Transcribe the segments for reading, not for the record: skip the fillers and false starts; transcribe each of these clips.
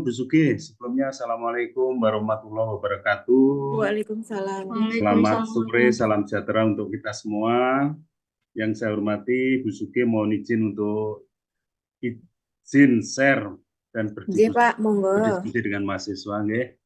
Bu Sugi. Sebelumnya Assalamualaikum warahmatullahi wabarakatuh. Waalaikumsalam. Selamat sore, salam sejahtera untuk kita semua. Yang saya hormati Bu Sugi, mohon izin untuk izin share dan Nggih, Pak, monggo. berdiskusi dengan mahasiswa. Nggih.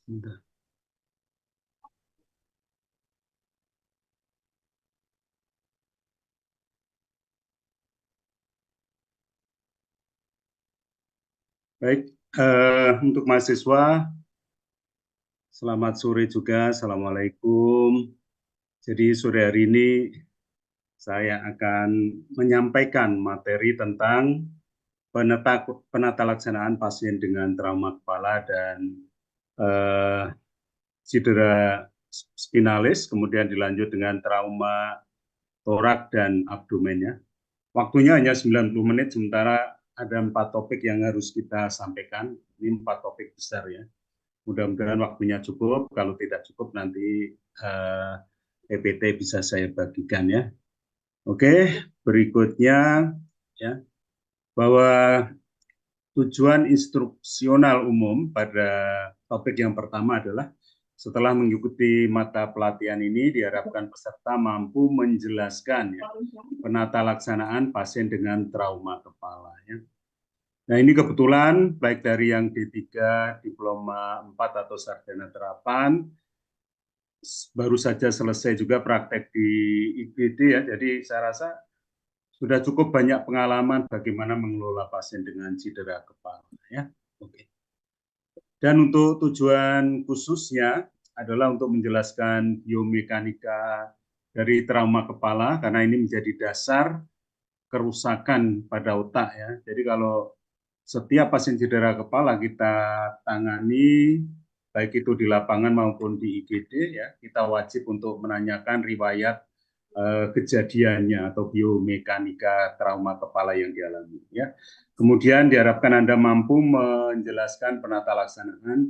Bentar. Baik, untuk mahasiswa, selamat sore juga. Assalamualaikum. Jadi sore hari ini saya akan menyampaikan materi tentang penata laksanaan pasien dengan trauma kepala dan cedera spinalis, kemudian dilanjut dengan trauma torak dan abdomennya. Waktunya hanya 90 menit, sementara ada 4 topik yang harus kita sampaikan. Ini 4 topik besar ya. Mudah-mudahan waktunya cukup. Kalau tidak cukup nanti PPT bisa saya bagikan ya. Oke, berikutnya ya, bahwa tujuan instruksional umum pada topik yang pertama adalah setelah mengikuti mata pelatihan ini diharapkan peserta mampu menjelaskan ya, penata laksanaan pasien dengan trauma kepala ya. Nah, ini kebetulan baik dari yang D3, diploma 4 atau sarjana terapan, baru saja selesai juga praktek di IGD ya. Jadi saya rasa sudah cukup banyak pengalaman bagaimana mengelola pasien dengan cedera kepala ya. Oke. Dan untuk tujuan khususnya adalah untuk menjelaskan biomekanika dari trauma kepala karena ini menjadi dasar kerusakan pada otak ya. Jadi kalau setiap pasien cedera kepala kita tangani baik itu di lapangan maupun di IGD ya, kita wajib untuk menanyakan riwayat kejadiannya atau biomekanika trauma kepala yang dialami ya. Kemudian diharapkan Anda mampu menjelaskan penata laksanaan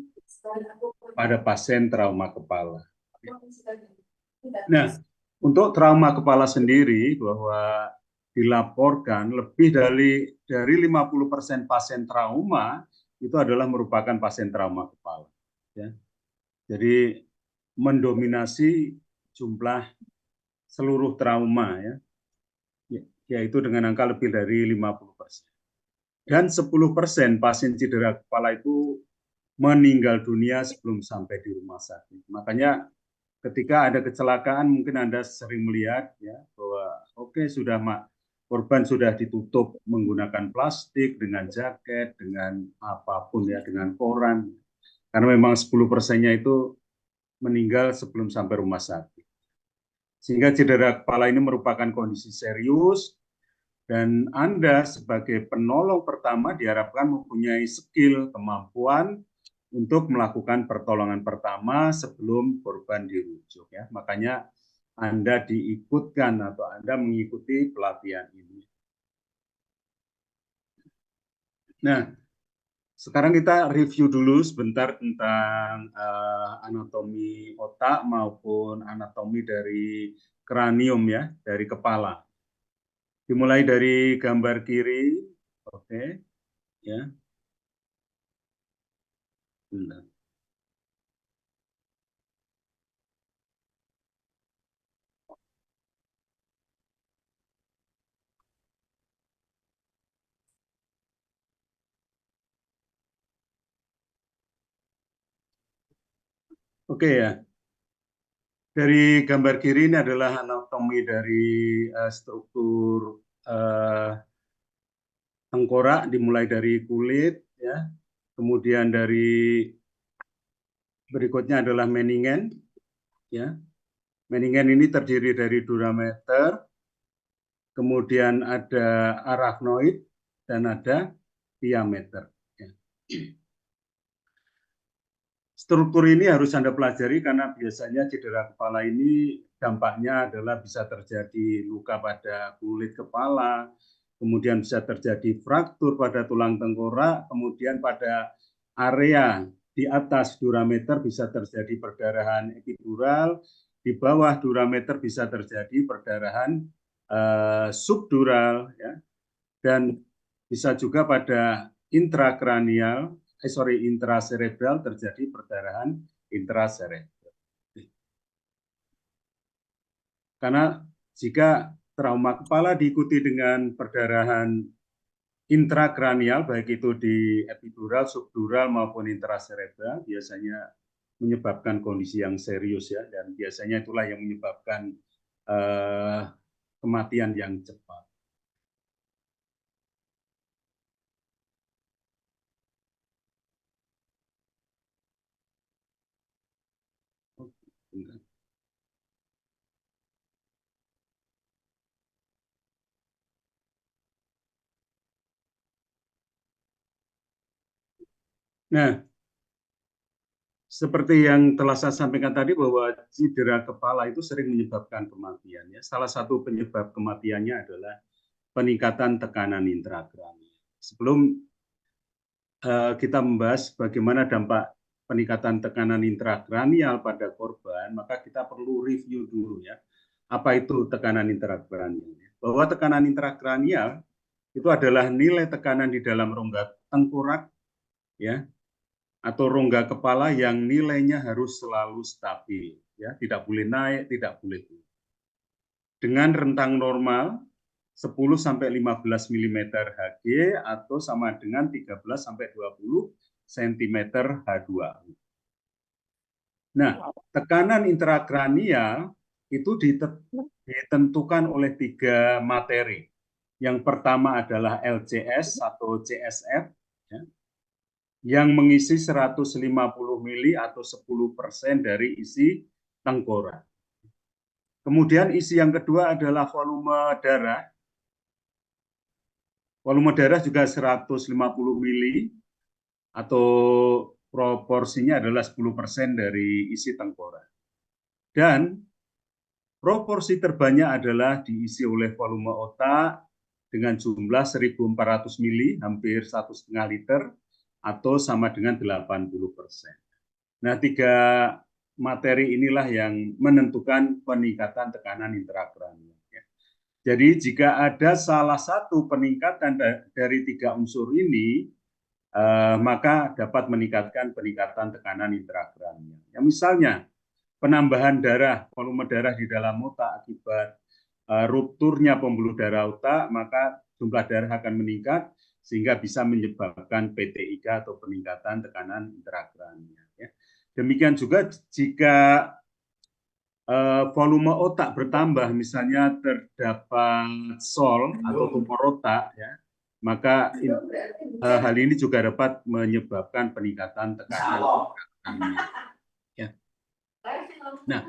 pada pasien trauma kepala. Nah, untuk trauma kepala sendiri bahwa dilaporkan lebih dari 50% pasien trauma itu adalah merupakan pasien trauma kepala. Ya. Jadi mendominasi jumlah seluruh trauma ya, yaitu dengan angka lebih dari 50%. Dan 10% pasien cedera kepala itu meninggal dunia sebelum sampai di rumah sakit. Makanya ketika ada kecelakaan mungkin Anda sering melihat ya bahwa sudah korban sudah ditutup menggunakan plastik, dengan jaket, dengan apapun ya, dengan koran. Karena memang 10%-nya itu meninggal sebelum sampai rumah sakit. Sehingga cedera kepala ini merupakan kondisi serius dan Anda sebagai penolong pertama diharapkan mempunyai skill, kemampuan untuk melakukan pertolongan pertama sebelum korban dirujuk ya. Makanya Anda diikutkan atau Anda mengikuti pelatihan ini. Nah, sekarang kita review dulu sebentar tentang anatomi otak maupun anatomi dari kranium ya, dari kepala. Dimulai dari gambar kiri, oke, ya. Bentar. Oke ya. Dari gambar kiri ini adalah anatomi dari struktur tengkorak, dimulai dari kulit, ya. Kemudian dari berikutnya adalah meningen, ya. Meningen ini terdiri dari durameter, kemudian ada arachnoid dan ada diameter. Ya. struktur ini harus Anda pelajari karena biasanya cedera kepala ini dampaknya adalah bisa terjadi luka pada kulit kepala, kemudian bisa terjadi fraktur pada tulang tengkorak, kemudian pada area di atas durameter bisa terjadi perdarahan epidural, di bawah durameter bisa terjadi perdarahan subdural, ya, dan bisa juga pada intraserebral terjadi perdarahan intraserebral. Karena jika trauma kepala diikuti dengan perdarahan intrakranial, baik itu di epidural, subdural maupun intraserebral, biasanya menyebabkan kondisi yang serius ya, dan biasanya itulah yang menyebabkan kematian yang cepat. Nah, seperti yang telah saya sampaikan tadi bahwa cedera kepala itu sering menyebabkan kematian. Ya. Salah satu penyebab kematiannya adalah peningkatan tekanan intrakranial. Sebelum kita membahas bagaimana dampak peningkatan tekanan intrakranial pada korban, maka kita perlu review dulu ya. Apa itu tekanan intrakranial? Bahwa tekanan intrakranial itu adalah nilai tekanan di dalam rongga tengkorak ya, atau rongga kepala yang nilainya harus selalu stabil, ya, tidak boleh naik, tidak boleh turun. Dengan rentang normal 10 sampai 15 mm Hg atau sama dengan 13 sampai 20 cm H2. Nah, tekanan intrakranial itu ditentukan oleh 3 materi. Yang pertama adalah LCS atau CSF, ya, yang mengisi 150 mili atau 10% dari isi tengkorak. Kemudian isi yang kedua adalah volume darah. Volume darah juga 150 mili atau proporsinya adalah 10% dari isi tengkorak. Dan proporsi terbanyak adalah diisi oleh volume otak dengan jumlah 1.400 mili, hampir 1,5 liter, atau sama dengan 80%. Nah, 3 materi inilah yang menentukan peningkatan tekanan intrakranial. Jadi jika ada salah satu peningkatan dari 3 unsur ini, maka dapat meningkatkan peningkatan tekanan intrakranial. Ya, misalnya penambahan darah, volume darah di dalam otak akibat rupturnya pembuluh darah otak, maka jumlah darah akan meningkat sehingga bisa menyebabkan PTIK atau peningkatan tekanan intrakranial. Ya. Demikian juga jika volume otak bertambah, misalnya terdapat SOL atau tumor otak, ya, maka hal ini juga dapat menyebabkan peningkatan tekanan intrakranial. Ya. Nah,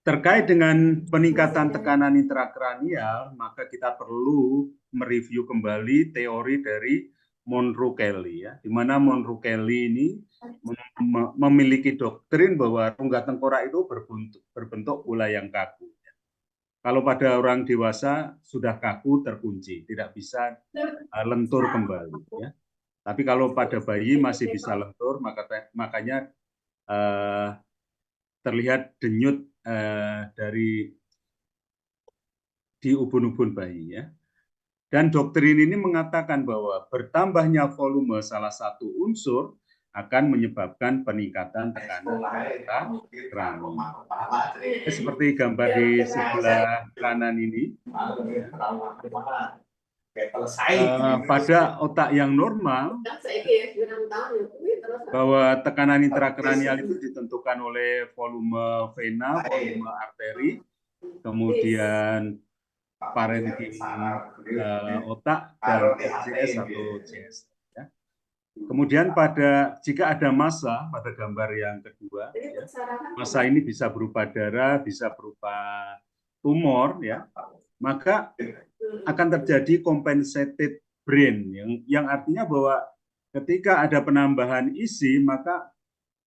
terkait dengan peningkatan tekanan intrakranial, maka kita perlu mereview kembali teori dari Monroe Kelly, ya, di mana Monroe Kelly ini memiliki doktrin bahwa rongga tengkorak itu berbentuk bola yang kaku. Kalau pada orang dewasa sudah kaku terkunci, tidak bisa lentur kembali. Ya. Tapi kalau pada bayi masih bisa lentur, makanya terlihat denyut dari di ubun-ubun bayi, ya. Dan doktrin ini mengatakan bahwa bertambahnya volume salah satu unsur akan menyebabkan peningkatan tekanan intrakranial. Seperti gambar di sebelah kanan ini, pada otak yang normal, bahwa tekanan intrakranial itu ditentukan oleh volume vena, volume arteri, kemudian parenkim otak, dan LCS atau CSF. Ya. Kemudian jika ada massa pada gambar yang kedua, ya, massa ini bisa berupa darah, bisa berupa tumor, ya, maka akan terjadi compensated brain, yang artinya bahwa ketika ada penambahan isi, maka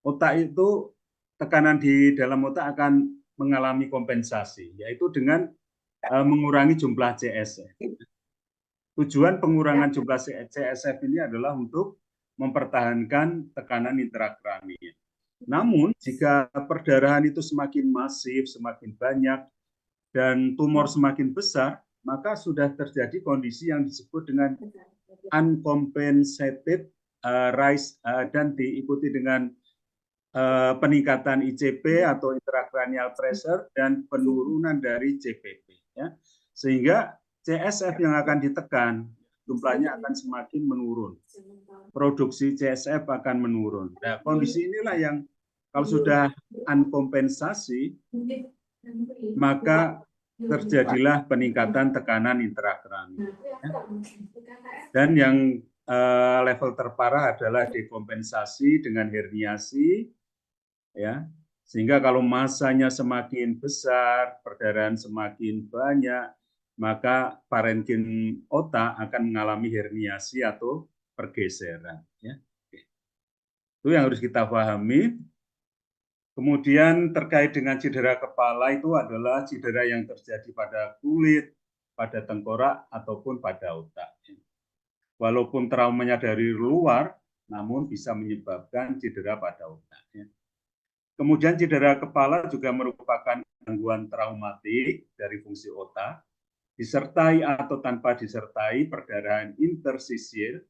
otak itu tekanan di dalam otak akan mengalami kompensasi, yaitu dengan mengurangi jumlah CSF. Tujuan pengurangan jumlah CSF ini adalah untuk mempertahankan tekanan intrakranial. Namun, jika perdarahan itu semakin masif, semakin banyak, dan tumor semakin besar, maka sudah terjadi kondisi yang disebut dengan uncompensated rise dan diikuti dengan peningkatan ICP atau intracranial pressure dan penurunan dari CPP. Ya. Sehingga CSF yang akan ditekan jumlahnya akan semakin menurun. Produksi CSF akan menurun. Nah, kondisi inilah yang kalau sudah unkompensasi, maka terjadilah peningkatan tekanan intrakranial. Dan yang level terparah adalah dekompensasi dengan herniasi, ya, sehingga kalau masanya semakin besar, perdarahan semakin banyak, maka parenkim otak akan mengalami herniasi atau pergeseran. Ya. Itu yang harus kita pahami. Kemudian terkait dengan cedera kepala itu adalah cedera yang terjadi pada kulit, pada tengkorak, ataupun pada otak. Walaupun traumanya dari luar, namun bisa menyebabkan cedera pada otak. Kemudian cedera kepala juga merupakan gangguan traumatik dari fungsi otak, disertai atau tanpa disertai perdarahan intersisir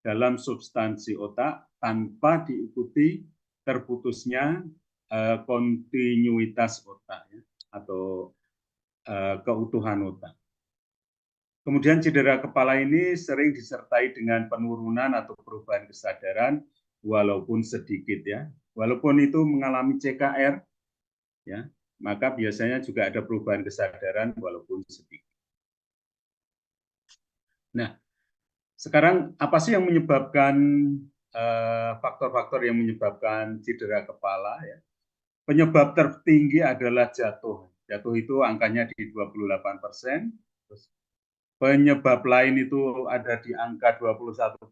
dalam substansi otak tanpa diikuti terputusnya kontinuitas otak atau keutuhan otak. Kemudian cedera kepala ini sering disertai dengan penurunan atau perubahan kesadaran walaupun sedikit ya. Walaupun itu mengalami CKR ya, maka biasanya juga ada perubahan kesadaran walaupun sedikit. Nah, sekarang apa sih yang menyebabkan faktor-faktor yang menyebabkan cedera kepala ya? Penyebab tertinggi adalah jatuh. Jatuh itu angkanya di 28%. Penyebab lain itu ada di angka 21%.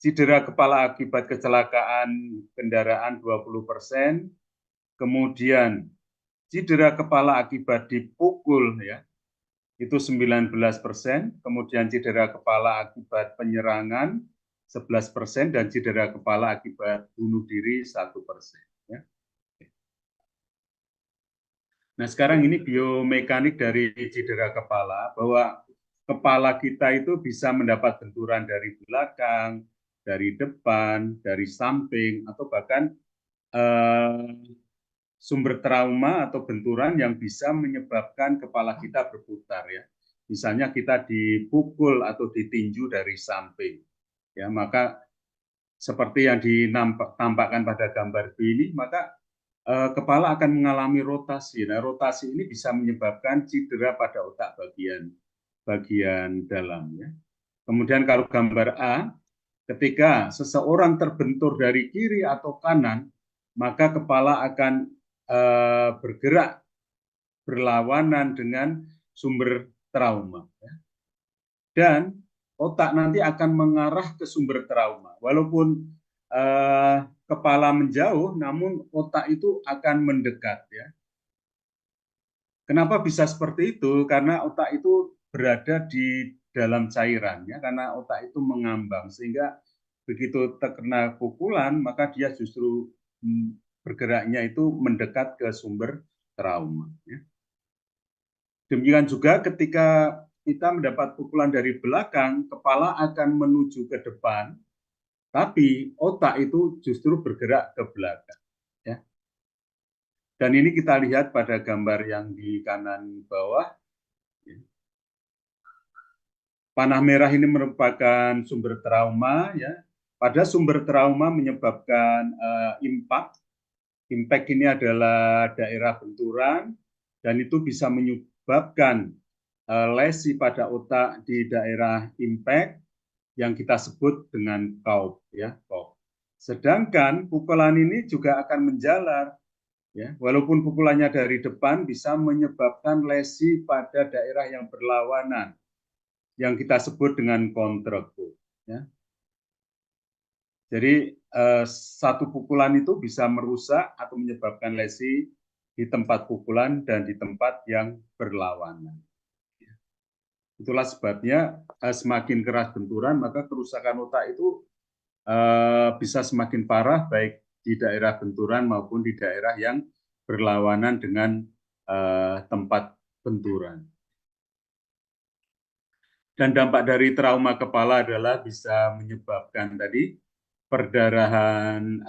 Cedera kepala akibat kecelakaan kendaraan 20%. Kemudian cedera kepala akibat dipukul ya, itu 19%. Kemudian cedera kepala akibat penyerangan 11% dan cedera kepala akibat bunuh diri 1%. Ya. Nah, sekarang ini biomekanik dari cedera kepala, bahwa kepala kita itu bisa mendapat benturan dari belakang, dari depan, dari samping, atau bahkan sumber trauma atau benturan yang bisa menyebabkan kepala kita berputar ya. Misalnya kita dipukul atau ditinju dari samping. Ya, maka seperti yang ditampakkan pada gambar B ini, maka kepala akan mengalami rotasi. Nah, rotasi ini bisa menyebabkan cedera pada otak bagian dalam ya. Kemudian kalau gambar A, ketika seseorang terbentur dari kiri atau kanan, maka kepala akan bergerak berlawanan dengan sumber trauma. Dan otak nanti akan mengarah ke sumber trauma. Walaupun kepala menjauh, namun otak itu akan mendekat. Ya. Kenapa bisa seperti itu? Karena otak itu berada di dalam cairan, ya. Karena otak itu mengambang, sehingga begitu terkena pukulan, maka dia justru bergeraknya itu mendekat ke sumber trauma. Ya. Demikian juga ketika kita mendapat pukulan dari belakang, kepala akan menuju ke depan, tapi otak itu justru bergerak ke belakang. Ya. Dan ini kita lihat pada gambar yang di kanan bawah. Ya. Panah merah ini merupakan sumber trauma. Ya. Pada sumber trauma menyebabkan impact. Impact ini adalah daerah benturan, dan itu bisa menyebabkan lesi pada otak di daerah impact yang kita sebut dengan CAUP ya, CAUP. Sedangkan pukulan ini juga akan menjalar ya, walaupun pukulannya dari depan bisa menyebabkan lesi pada daerah yang berlawanan yang kita sebut dengan kontraku ya. Jadi satu pukulan itu bisa merusak atau menyebabkan lesi di tempat pukulan dan di tempat yang berlawanan. Itulah sebabnya semakin keras benturan, maka kerusakan otak itu bisa semakin parah baik di daerah benturan maupun di daerah yang berlawanan dengan tempat benturan. Dan dampak dari trauma kepala adalah bisa menyebabkan tadi perdarahan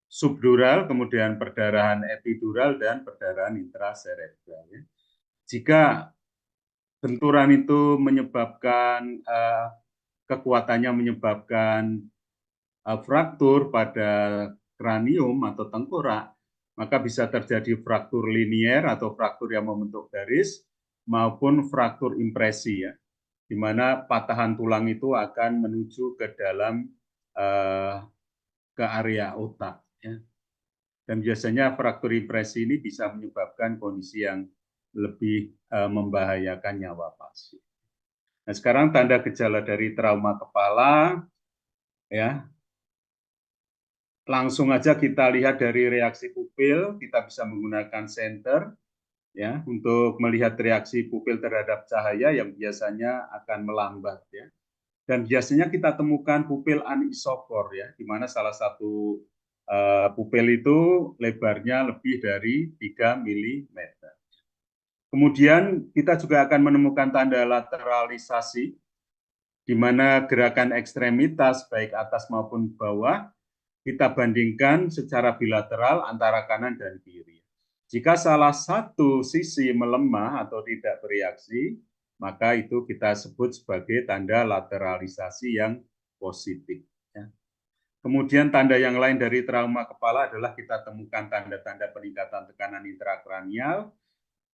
subdural, kemudian perdarahan epidural, dan perdarahan intracerebral. Jika benturan itu menyebabkan kekuatannya menyebabkan fraktur pada kranium atau tengkorak, maka bisa terjadi fraktur linier atau fraktur yang membentuk garis maupun fraktur impresi, ya, di mana patahan tulang itu akan menuju ke dalam ke area otak. Ya. Dan biasanya fraktur impresi ini bisa menyebabkan kondisi yang lebih membahayakan nyawa pasien. Nah, sekarang tanda gejala dari trauma kepala, ya. Langsung aja kita lihat dari reaksi pupil, kita bisa menggunakan senter, ya, untuk melihat reaksi pupil terhadap cahaya yang biasanya akan melambat, ya. Dan biasanya kita temukan pupil anisofor, ya, di mana salah satu pupil itu lebarnya lebih dari 3 mm. Kemudian kita juga akan menemukan tanda lateralisasi, di mana gerakan ekstremitas baik atas maupun bawah kita bandingkan secara bilateral antara kanan dan kiri. Jika salah satu sisi melemah atau tidak bereaksi, maka itu kita sebut sebagai tanda lateralisasi yang positif. Kemudian tanda yang lain dari trauma kepala adalah kita temukan tanda-tanda peningkatan tekanan intrakranial,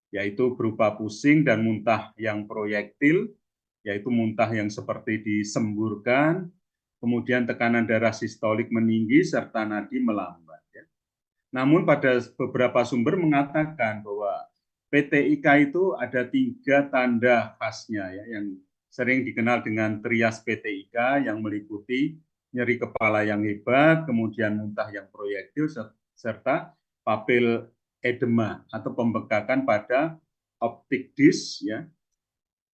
yaitu berupa pusing dan muntah yang proyektil, yaitu muntah yang seperti disemburkan, kemudian tekanan darah sistolik meninggi, serta nadi melambat. Ya. Namun pada beberapa sumber mengatakan bahwa PTIK itu ada 3 tanda khasnya, ya, yang sering dikenal dengan trias PTIK, yang meliputi nyeri kepala yang hebat, kemudian muntah yang proyektil, serta papil edema atau pembengkakan pada optik disc, ya,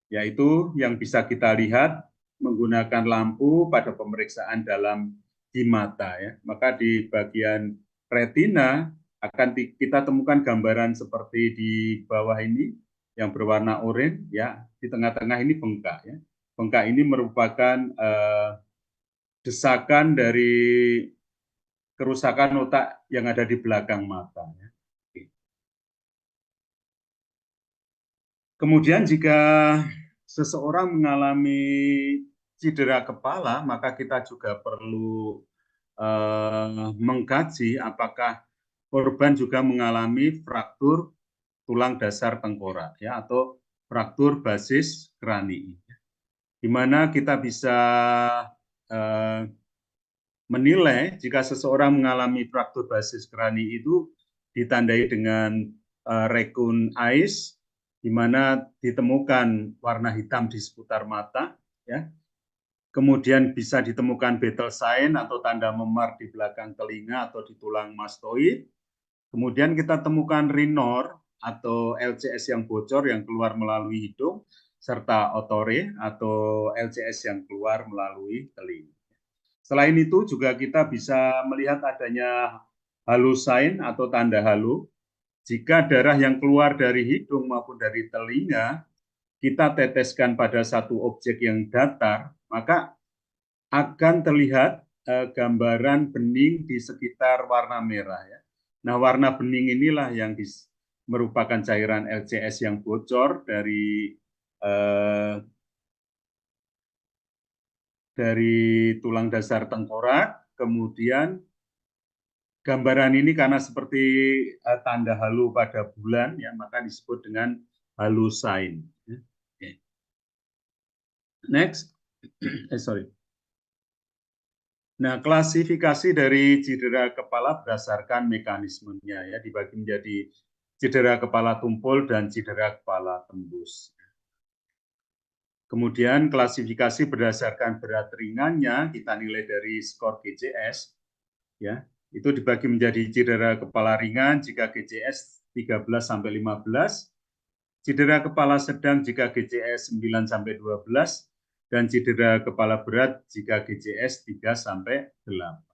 yaitu yang bisa kita lihat menggunakan lampu pada pemeriksaan dalam di mata, ya. Maka di bagian retina akan kita temukan gambaran seperti di bawah ini yang berwarna oranye, ya. Di tengah-tengah ini bengkak, ya. Bengkak ini merupakan desakan dari kerusakan otak yang ada di belakang mata. Ya. Kemudian jika seseorang mengalami cedera kepala, maka kita juga perlu mengkaji apakah korban juga mengalami fraktur tulang dasar tengkorak, ya, atau fraktur basis krani, di mana kita bisa menilai jika seseorang mengalami fraktur basis krani itu ditandai dengan raccoon eyes, di mana ditemukan warna hitam di seputar mata, ya. Kemudian bisa ditemukan battle sign atau tanda memar di belakang telinga atau di tulang mastoid. Kemudian kita temukan rinor atau LCS yang bocor yang keluar melalui hidung, serta otore atau LCS yang keluar melalui telinga. Selain itu juga kita bisa melihat adanya halo sign atau tanda halo. Jika darah yang keluar dari hidung maupun dari telinga kita teteskan pada satu objek yang datar, maka akan terlihat gambaran bening di sekitar warna merah. Ya. Nah, warna bening inilah yang merupakan cairan LCS yang bocor dari tulang dasar tengkorak. Kemudian gambaran ini karena seperti tanda halo pada bulan, ya, maka disebut dengan halo sign. Next, sorry. Nah, klasifikasi dari cedera kepala berdasarkan mekanismenya, ya, dibagi menjadi cedera kepala tumpul dan cedera kepala tembus. Kemudian klasifikasi berdasarkan berat ringannya kita nilai dari skor GCS, ya. Itu dibagi menjadi cedera kepala ringan jika GCS 13 sampai 15, cedera kepala sedang jika GCS 9 sampai 12, dan cedera kepala berat jika GCS 3 sampai 8.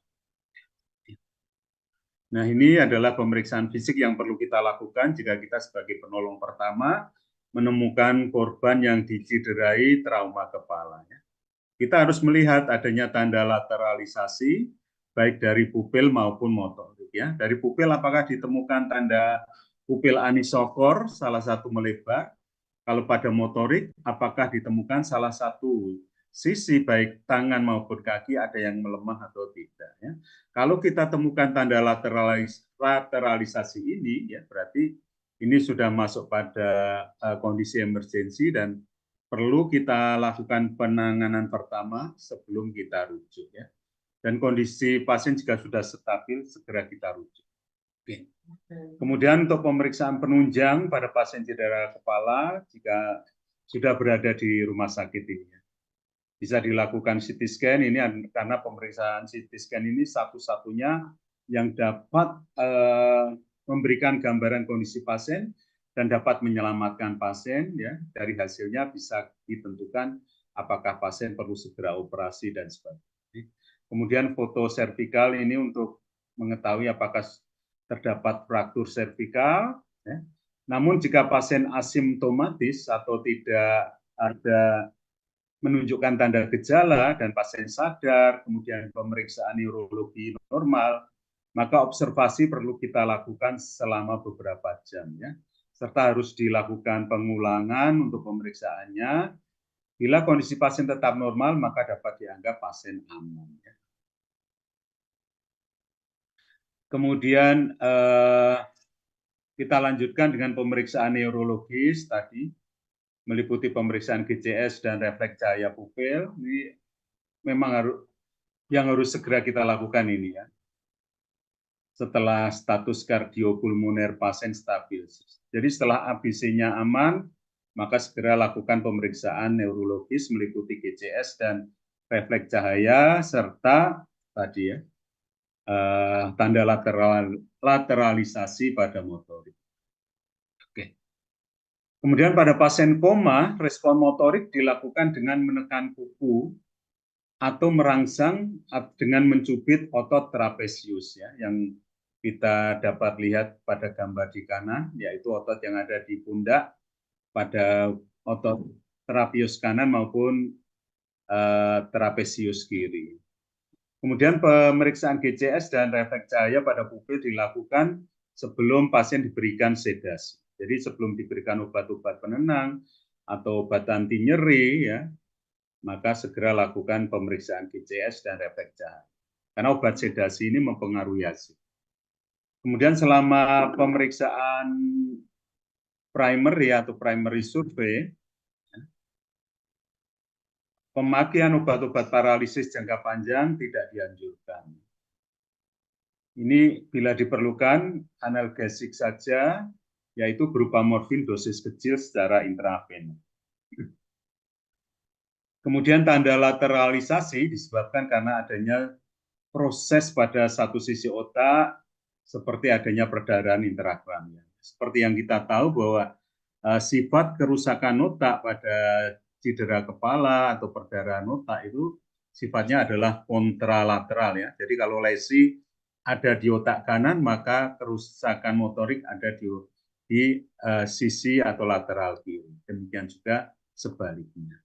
Nah, ini adalah pemeriksaan fisik yang perlu kita lakukan jika kita sebagai penolong pertama menemukan korban yang dicederai trauma kepala. Kita harus melihat adanya tanda lateralisasi, baik dari pupil maupun motorik. Ya. Dari pupil apakah ditemukan tanda pupil anisokor, salah satu melebar. Kalau pada motorik, apakah ditemukan salah satu sisi baik tangan maupun kaki ada yang melemah atau tidak. Ya. Kalau kita temukan tanda lateralisasi ini, ya berarti ini sudah masuk pada kondisi emergensi dan perlu kita lakukan penanganan pertama sebelum kita rujuk. Ya. Dan kondisi pasien jika sudah stabil, segera kita rujuk. Oke. Kemudian untuk pemeriksaan penunjang pada pasien cedera kepala jika sudah berada di rumah sakit ini. Bisa dilakukan CT scan ini karena pemeriksaan CT scan ini satu-satunya yang dapat memberikan gambaran kondisi pasien dan dapat menyelamatkan pasien. Ya, dari hasilnya bisa ditentukan apakah pasien perlu segera operasi dan sebagainya. Kemudian foto servikal ini untuk mengetahui apakah terdapat fraktur servikal. Ya. Namun jika pasien asimptomatis atau tidak ada menunjukkan tanda gejala dan pasien sadar, kemudian pemeriksaan neurologi normal, maka observasi perlu kita lakukan selama beberapa jam, ya. Serta harus dilakukan pengulangan untuk pemeriksaannya. Bila kondisi pasien tetap normal, maka dapat dianggap pasien aman. Ya. Kemudian kita lanjutkan dengan pemeriksaan neurologis tadi, meliputi pemeriksaan GCS dan refleks cahaya pupil. Ini memang harus segera kita lakukan ini, ya. Setelah status kardiopulmoner pasien stabil. Jadi setelah ABC-nya aman, maka segera lakukan pemeriksaan neurologis meliputi GCS dan refleks cahaya serta tadi, ya, tanda lateralisasi pada motorik. Oke. Kemudian pada pasien koma, respon motorik dilakukan dengan menekan kuku atau merangsang dengan mencubit otot trapesius, ya, yang kita dapat lihat pada gambar di kanan, yaitu otot yang ada di pundak pada otot trapeus kanan maupun trapesius kiri. Kemudian pemeriksaan GCS dan refleks cahaya pada pupil dilakukan sebelum pasien diberikan sedasi. Jadi sebelum diberikan obat-obat penenang atau obat anti nyeri, ya, maka segera lakukan pemeriksaan GCS dan refleks cahaya. Karena obat sedasi ini mempengaruhi hasil. Kemudian selama pemeriksaan primary atau primary survey, pemakaian obat-obat paralisis jangka panjang tidak dianjurkan. Ini bila diperlukan analgesik saja, yaitu berupa morfin dosis kecil secara intraven. Kemudian tanda lateralisasi disebabkan karena adanya proses pada satu sisi otak seperti adanya perdarahan intrakranial. Seperti yang kita tahu bahwa sifat kerusakan otak pada cedera kepala atau perdarahan otak itu sifatnya adalah kontralateral, ya. Jadi kalau lesi ada di otak kanan, maka kerusakan motorik ada di sisi atau lateral kiri. Demikian juga sebaliknya.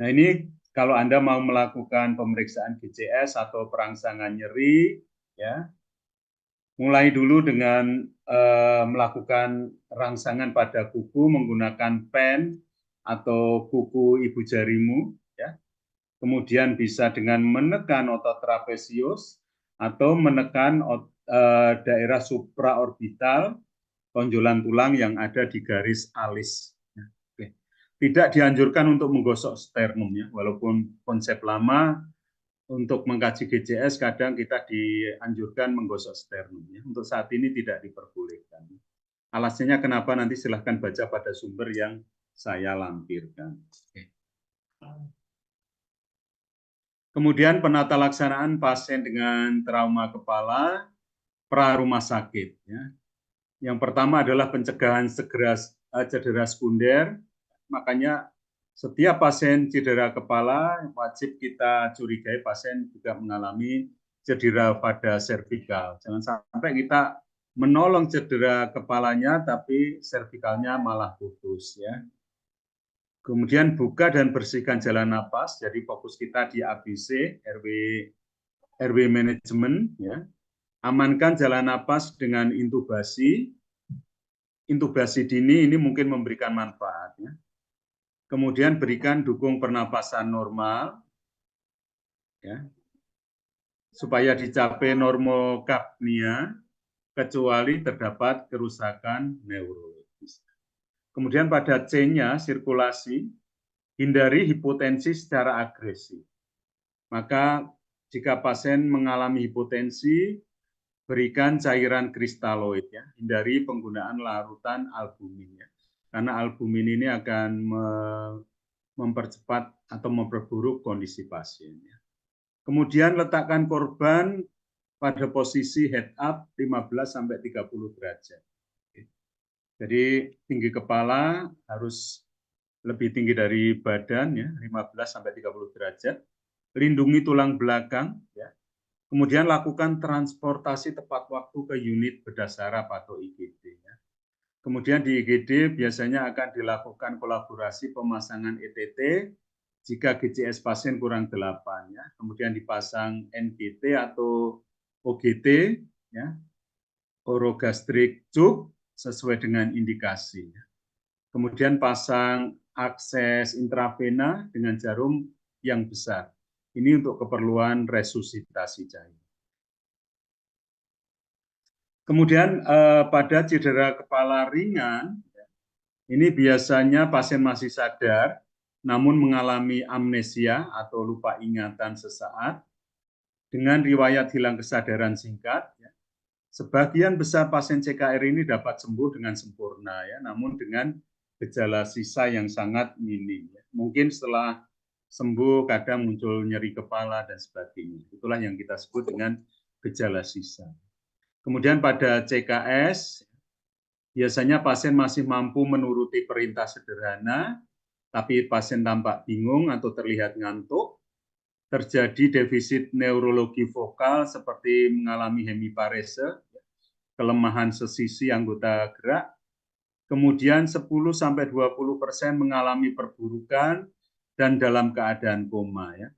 Nah, ini kalau Anda mau melakukan pemeriksaan GCS atau perangsangan nyeri, ya, mulai dulu dengan melakukan rangsangan pada kuku menggunakan pen atau kuku ibu jarimu, ya. Kemudian bisa dengan menekan otot trapesius atau menekan daerah supraorbital tonjolan tulang yang ada di garis alis. Tidak dianjurkan untuk menggosok sternum, ya, walaupun konsep lama untuk mengkaji GCS kadang kita dianjurkan menggosok sternum, ya. Untuk saat ini tidak diperbolehkan. Alasannya kenapa nanti silahkan baca pada sumber yang saya lampirkan. Kemudian penata laksanaan pasien dengan trauma kepala pra rumah sakit. Ya. Yang pertama adalah pencegahan cedera sekunder. Makanya setiap pasien cedera kepala wajib kita curigai pasien juga mengalami cedera pada servikal. Jangan sampai kita menolong cedera kepalanya tapi servikalnya malah putus ya. Kemudian buka dan bersihkan jalan napas. Jadi fokus kita di ABC, RW manajemen ya. Amankan jalan napas dengan intubasi. Intubasi dini ini mungkin memberikan manfaat ya. Kemudian berikan dukung pernapasan normal ya. Supaya dicapai normokapnia kecuali terdapat kerusakan neurologis. Kemudian pada C-nya sirkulasi, hindari hipotensi secara agresif. Maka jika pasien mengalami hipotensi, berikan cairan kristaloid ya, hindari penggunaan larutan albumin ya. Karena albumin ini akan mempercepat atau memperburuk kondisi pasien ya. Kemudian letakkan korban pada posisi head up 15 sampai 30 derajat. Jadi tinggi kepala harus lebih tinggi dari badan ya, 15 sampai 30 derajat. Lindungi tulang belakang ya. Kemudian lakukan transportasi tepat waktu ke unit bedah saraf atau IGD ya. Kemudian di IGD biasanya akan dilakukan kolaborasi pemasangan ETT jika GCS pasien kurang 8 ya. Kemudian dipasang NGT atau OGT ya. Orogastric tube sesuai dengan indikasi. Kemudian pasang akses intravena dengan jarum yang besar. Ini untuk keperluan resusitasi cair. Kemudian pada cedera kepala ringan, ini biasanya pasien masih sadar, namun mengalami amnesia atau lupa ingatan sesaat, dengan riwayat hilang kesadaran singkat. Sebagian besar pasien CKR ini dapat sembuh dengan sempurna, ya, namun dengan gejala sisa yang sangat minim. Ya. Mungkin setelah sembuh kadang muncul nyeri kepala dan sebagainya. Itulah yang kita sebut dengan gejala sisa. Kemudian pada CKS, biasanya pasien masih mampu menuruti perintah sederhana, tapi pasien tampak bingung atau terlihat ngantuk, terjadi defisit neurologi vokal seperti mengalami hemiparese, kelemahan sesisi anggota gerak, kemudian 10-20% mengalami perburukan dan dalam keadaan koma. Ya.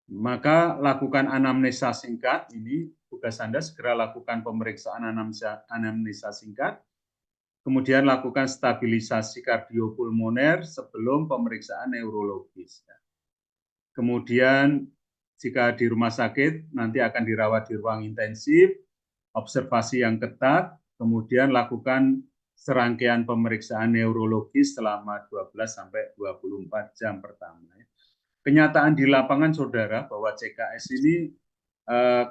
Maka lakukan anamnesa singkat, ini tugas Anda segera lakukan pemeriksaan anamnesa singkat, kemudian lakukan stabilisasi kardiopulmoner sebelum pemeriksaan neurologis. Kemudian jika di rumah sakit nanti akan dirawat di ruang intensif, observasi yang ketat, kemudian lakukan serangkaian pemeriksaan neurologis selama 12-24 jam pertama. Kenyataan di lapangan, saudara, bahwa CKS ini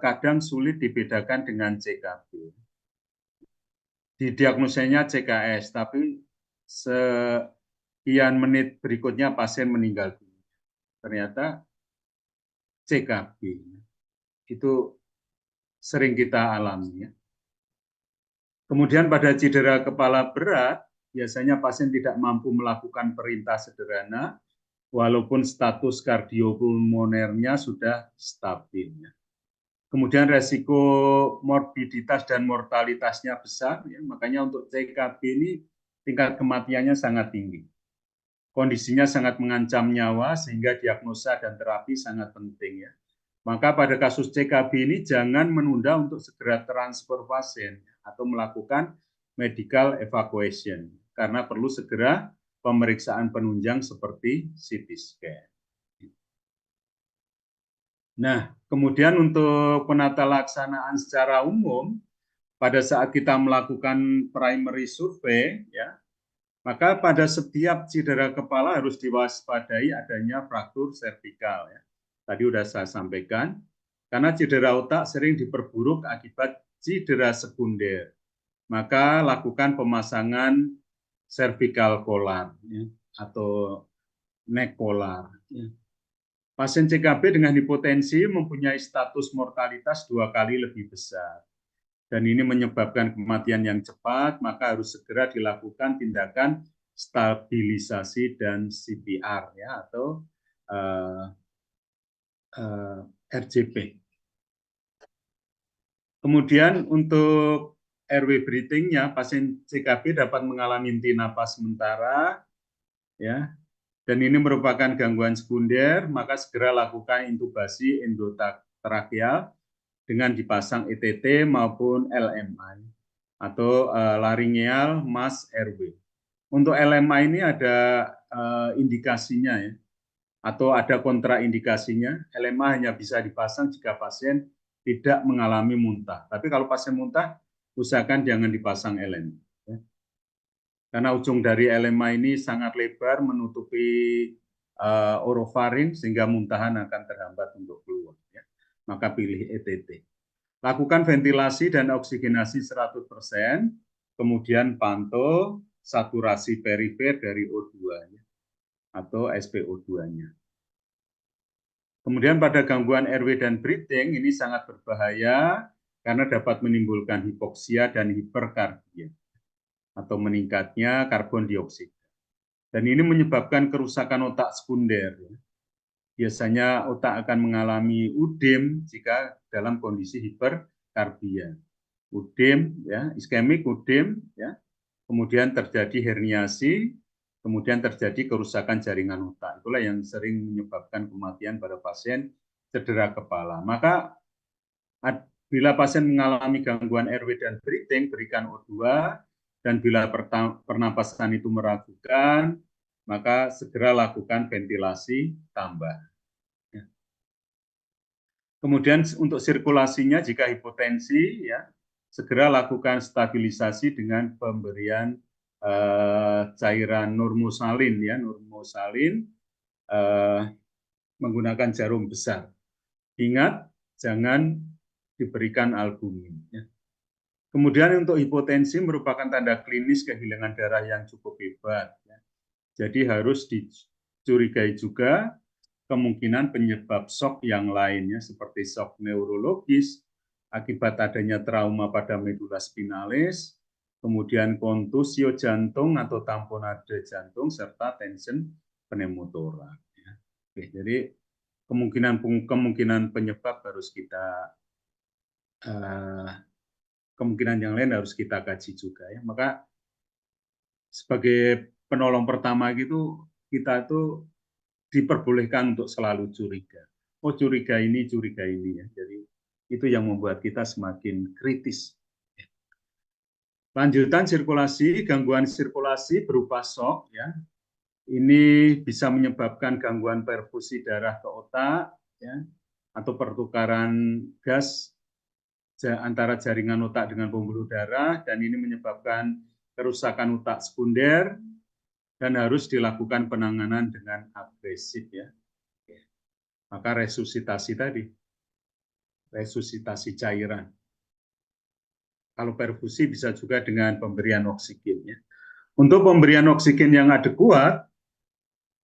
kadang sulit dibedakan dengan CKB. Didiagnosanya CKS, tapi sekian menit berikutnya pasien meninggal dunia. Ternyata CKB. Itu sering kita alami. Ya. Kemudian pada cedera kepala berat, biasanya pasien tidak mampu melakukan perintah sederhana, walaupun status kardiopulmonernya sudah stabil. Kemudian resiko morbiditas dan mortalitasnya besar, ya. Makanya untuk CKB ini tingkat kematiannya sangat tinggi. Kondisinya sangat mengancam nyawa sehingga diagnosa dan terapi sangat penting. Ya. Maka pada kasus CKB ini jangan menunda untuk segera transfer pasien atau melakukan medical evacuation karena perlu segera pemeriksaan penunjang seperti CT scan. Nah, kemudian untuk penata laksanaan secara umum, pada saat kita melakukan primary survey, ya, maka pada setiap cedera kepala harus diwaspadai adanya fraktur servikal. Ya. Tadi sudah saya sampaikan, karena cedera otak sering diperburuk akibat cedera sekunder. Maka lakukan pemasangan cervical collar ya, atau neck collar. Pasien CKB dengan hipotensi mempunyai status mortalitas 2 kali lebih besar. Dan ini menyebabkan kematian yang cepat, maka harus segera dilakukan tindakan stabilisasi dan CPR ya, atau RJP. Kemudian untuk airway breathing-nya, pasien CKB dapat mengalami henti napas sementara, ya, dan ini merupakan gangguan sekunder, maka segera lakukan intubasi endotrakeal dengan dipasang ETT maupun LMI atau laryngeal mask airway. Untuk LMI ini ada indikasinya ya, atau ada kontraindikasinya. LMI hanya bisa dipasang jika pasien tidak mengalami muntah. Tapi kalau pasien muntah, usahakan jangan dipasang LMI. Ya. Karena ujung dari LMI ini sangat lebar menutupi orofaring sehingga muntahan akan terhambat untuk keluar. Ya. Maka pilih ETT. Lakukan ventilasi dan oksigenasi 100%, kemudian pantau saturasi perifer dari O2-nya atau SpO2-nya. Kemudian pada gangguan airway dan breathing ini sangat berbahaya karena dapat menimbulkan hipoksia dan hiperkarbia atau meningkatnya karbon dioksida. Dan ini menyebabkan kerusakan otak sekunder. Biasanya otak akan mengalami udem jika dalam kondisi hiperkarbia. Udem, ya, iskemik udem, ya. Kemudian terjadi herniasi, kemudian terjadi kerusakan jaringan otak. Itulah yang sering menyebabkan kematian pada pasien cedera kepala. Maka bila pasien mengalami gangguan airway dan breathing, berikan O2, dan bila pernapasan itu meragukan, maka segera lakukan ventilasi tambah. Kemudian untuk sirkulasinya, jika hipotensi, ya, segera lakukan stabilisasi dengan pemberian cairan normosalin, ya, normosalin menggunakan jarum besar. Ingat, jangan diberikan albumin. Ya. Kemudian untuk hipotensi merupakan tanda klinis kehilangan darah yang cukup hebat. Ya. Jadi harus dicurigai juga kemungkinan penyebab shock yang lainnya seperti shock neurologis akibat adanya trauma pada medula spinalis, kemudian kontusio jantung atau tamponade jantung serta tension pneumotoraks. Ya. Oke, jadi kemungkinan penyebab harus kita kemungkinan yang lain harus kita kaji juga ya. Maka sebagai penolong pertama gitu kita tuh diperbolehkan untuk selalu curiga. Oh curiga ini ya. Jadi itu yang membuat kita semakin kritis. Lanjutan sirkulasi, gangguan sirkulasi berupa shock ya. Ini bisa menyebabkan gangguan perfusi darah ke otak ya, atau pertukaran gas antara jaringan otak dengan pembuluh darah, dan ini menyebabkan kerusakan otak sekunder dan harus dilakukan penanganan dengan agresif ya. Maka resusitasi tadi, resusitasi cairan. Kalau perfusi bisa juga dengan pemberian oksigen. Ya. Untuk pemberian oksigen yang adekuat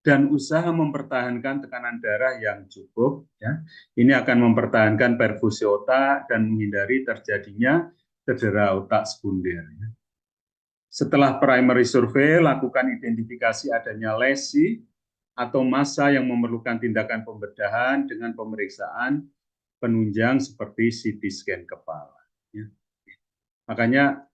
dan usaha mempertahankan tekanan darah yang cukup, ya, ini akan mempertahankan perfusi otak dan menghindari terjadinya cedera otak sekunder. Ya. Setelah primary survey, lakukan identifikasi adanya lesi atau massa yang memerlukan tindakan pembedahan dengan pemeriksaan penunjang seperti CT scan kepala. Ya. Makanya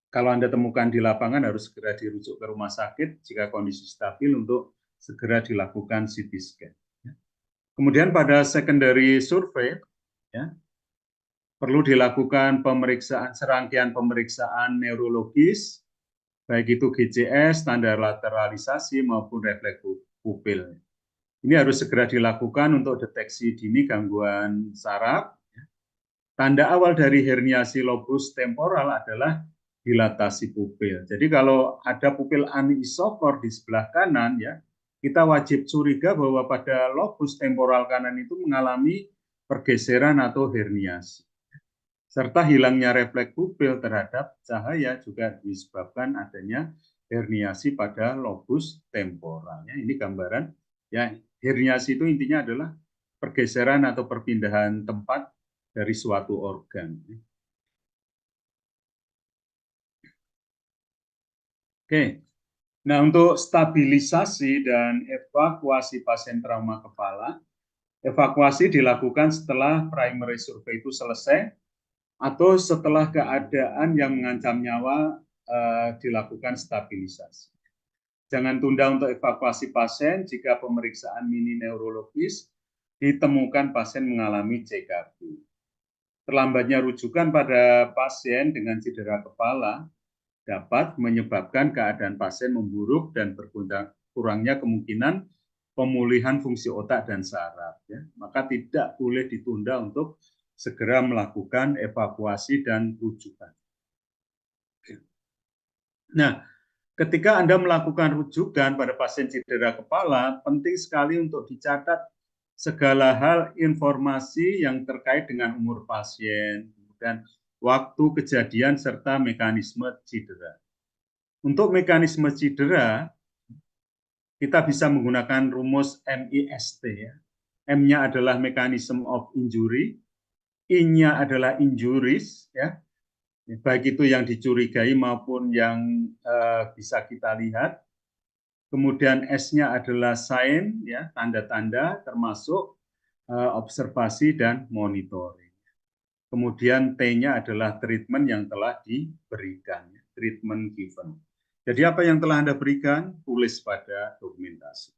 kalau Anda temukan di lapangan harus segera dirujuk ke rumah sakit jika kondisi stabil untuk segera dilakukan CT scan. Ya. Kemudian pada secondary survey, ya, perlu dilakukan pemeriksaan serangkaian pemeriksaan neurologis, baik itu GCS, standar lateralisasi maupun refleks pupil. Ini harus segera dilakukan untuk deteksi dini gangguan saraf. Tanda awal dari herniasi lobus temporal adalah dilatasi pupil. Jadi kalau ada pupil anisokor di sebelah kanan, ya, kita wajib curiga bahwa pada lobus temporal kanan itu mengalami pergeseran atau herniasi. Serta hilangnya refleks pupil terhadap cahaya juga disebabkan adanya herniasi pada lobus temporal. Ini gambaran ya, herniasi itu intinya adalah pergeseran atau perpindahan tempat dari suatu organ. Oke. Nah, untuk stabilisasi dan evakuasi pasien trauma kepala, evakuasi dilakukan setelah primary survey itu selesai atau setelah keadaan yang mengancam nyawa dilakukan stabilisasi. Jangan tunda untuk evakuasi pasien jika pemeriksaan mini neurologis ditemukan pasien mengalami CKB. Terlambatnya rujukan pada pasien dengan cedera kepala dapat menyebabkan keadaan pasien memburuk dan berkurangnya kemungkinan pemulihan fungsi otak dan saraf. Ya. Maka tidak boleh ditunda untuk segera melakukan evakuasi dan rujukan. Nah, ketika Anda melakukan rujukan pada pasien cedera kepala, penting sekali untuk dicatat segala hal informasi yang terkait dengan umur pasien, dan waktu kejadian serta mekanisme cedera. Untuk mekanisme cedera, kita bisa menggunakan rumus MIST. Ya. M-nya adalah mechanism of injury, I-nya adalah injuries, ya, baik itu yang dicurigai maupun yang bisa kita lihat. Kemudian S-nya adalah sign, ya, tanda-tanda, termasuk observasi dan monitoring. Kemudian T-nya adalah treatment yang telah diberikan, ya, treatment given. Jadi apa yang telah Anda berikan, tulis pada dokumentasi.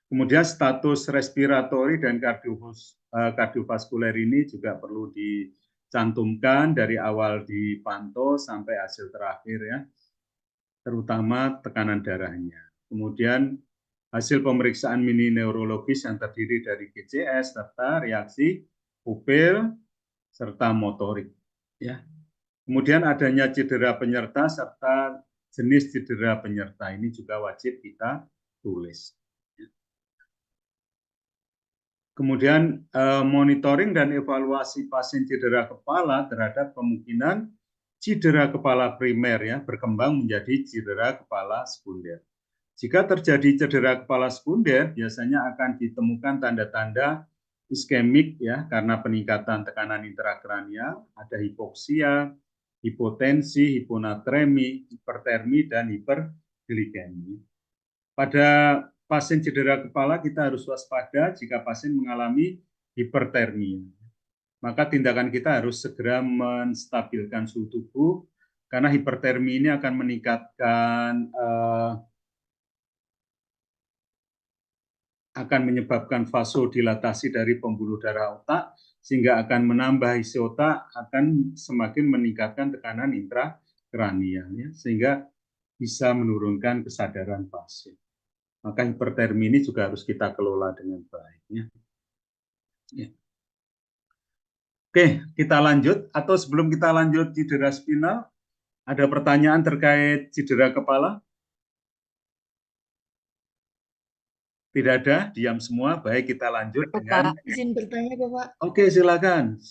Kemudian status respiratori dan kardiovaskuler ini juga perlu dicantumkan dari awal dipantau sampai hasil terakhir, ya, terutama tekanan darahnya. Kemudian hasil pemeriksaan mini neurologis yang terdiri dari GCS serta reaksi pupil serta motorik. Ya. Kemudian adanya cedera penyerta serta jenis cedera penyerta ini juga wajib kita tulis. Kemudian monitoring dan evaluasi pasien cedera kepala terhadap kemungkinan cedera kepala primer, ya, berkembang menjadi cedera kepala sekunder. Jika terjadi cedera kepala sekunder, biasanya akan ditemukan tanda-tanda iskemik, ya, karena peningkatan tekanan intrakranial, ada hipoksia, hipotensi, hiponatremi, hipertermi, dan hiperglikemi. Pada pasien cedera kepala kita harus waspada jika pasien mengalami hipertermia. Maka tindakan kita harus segera menstabilkan suhu tubuh, karena hipertermi ini akan meningkatkan akan menyebabkan vasodilatasi dari pembuluh darah otak, sehingga akan menambah isi otak, akan semakin meningkatkan tekanan intrakranial, ya, sehingga bisa menurunkan kesadaran pasien. Maka hipertermi ini juga harus kita kelola dengan baik. Ya. Ya. Oke, kita lanjut. Atau sebelum kita lanjut cedera spinal, ada pertanyaan terkait cedera kepala? Tidak ada, diam semua. Baik, kita lanjut dengan... Izin bertanya, Bapak. Oke, silakan.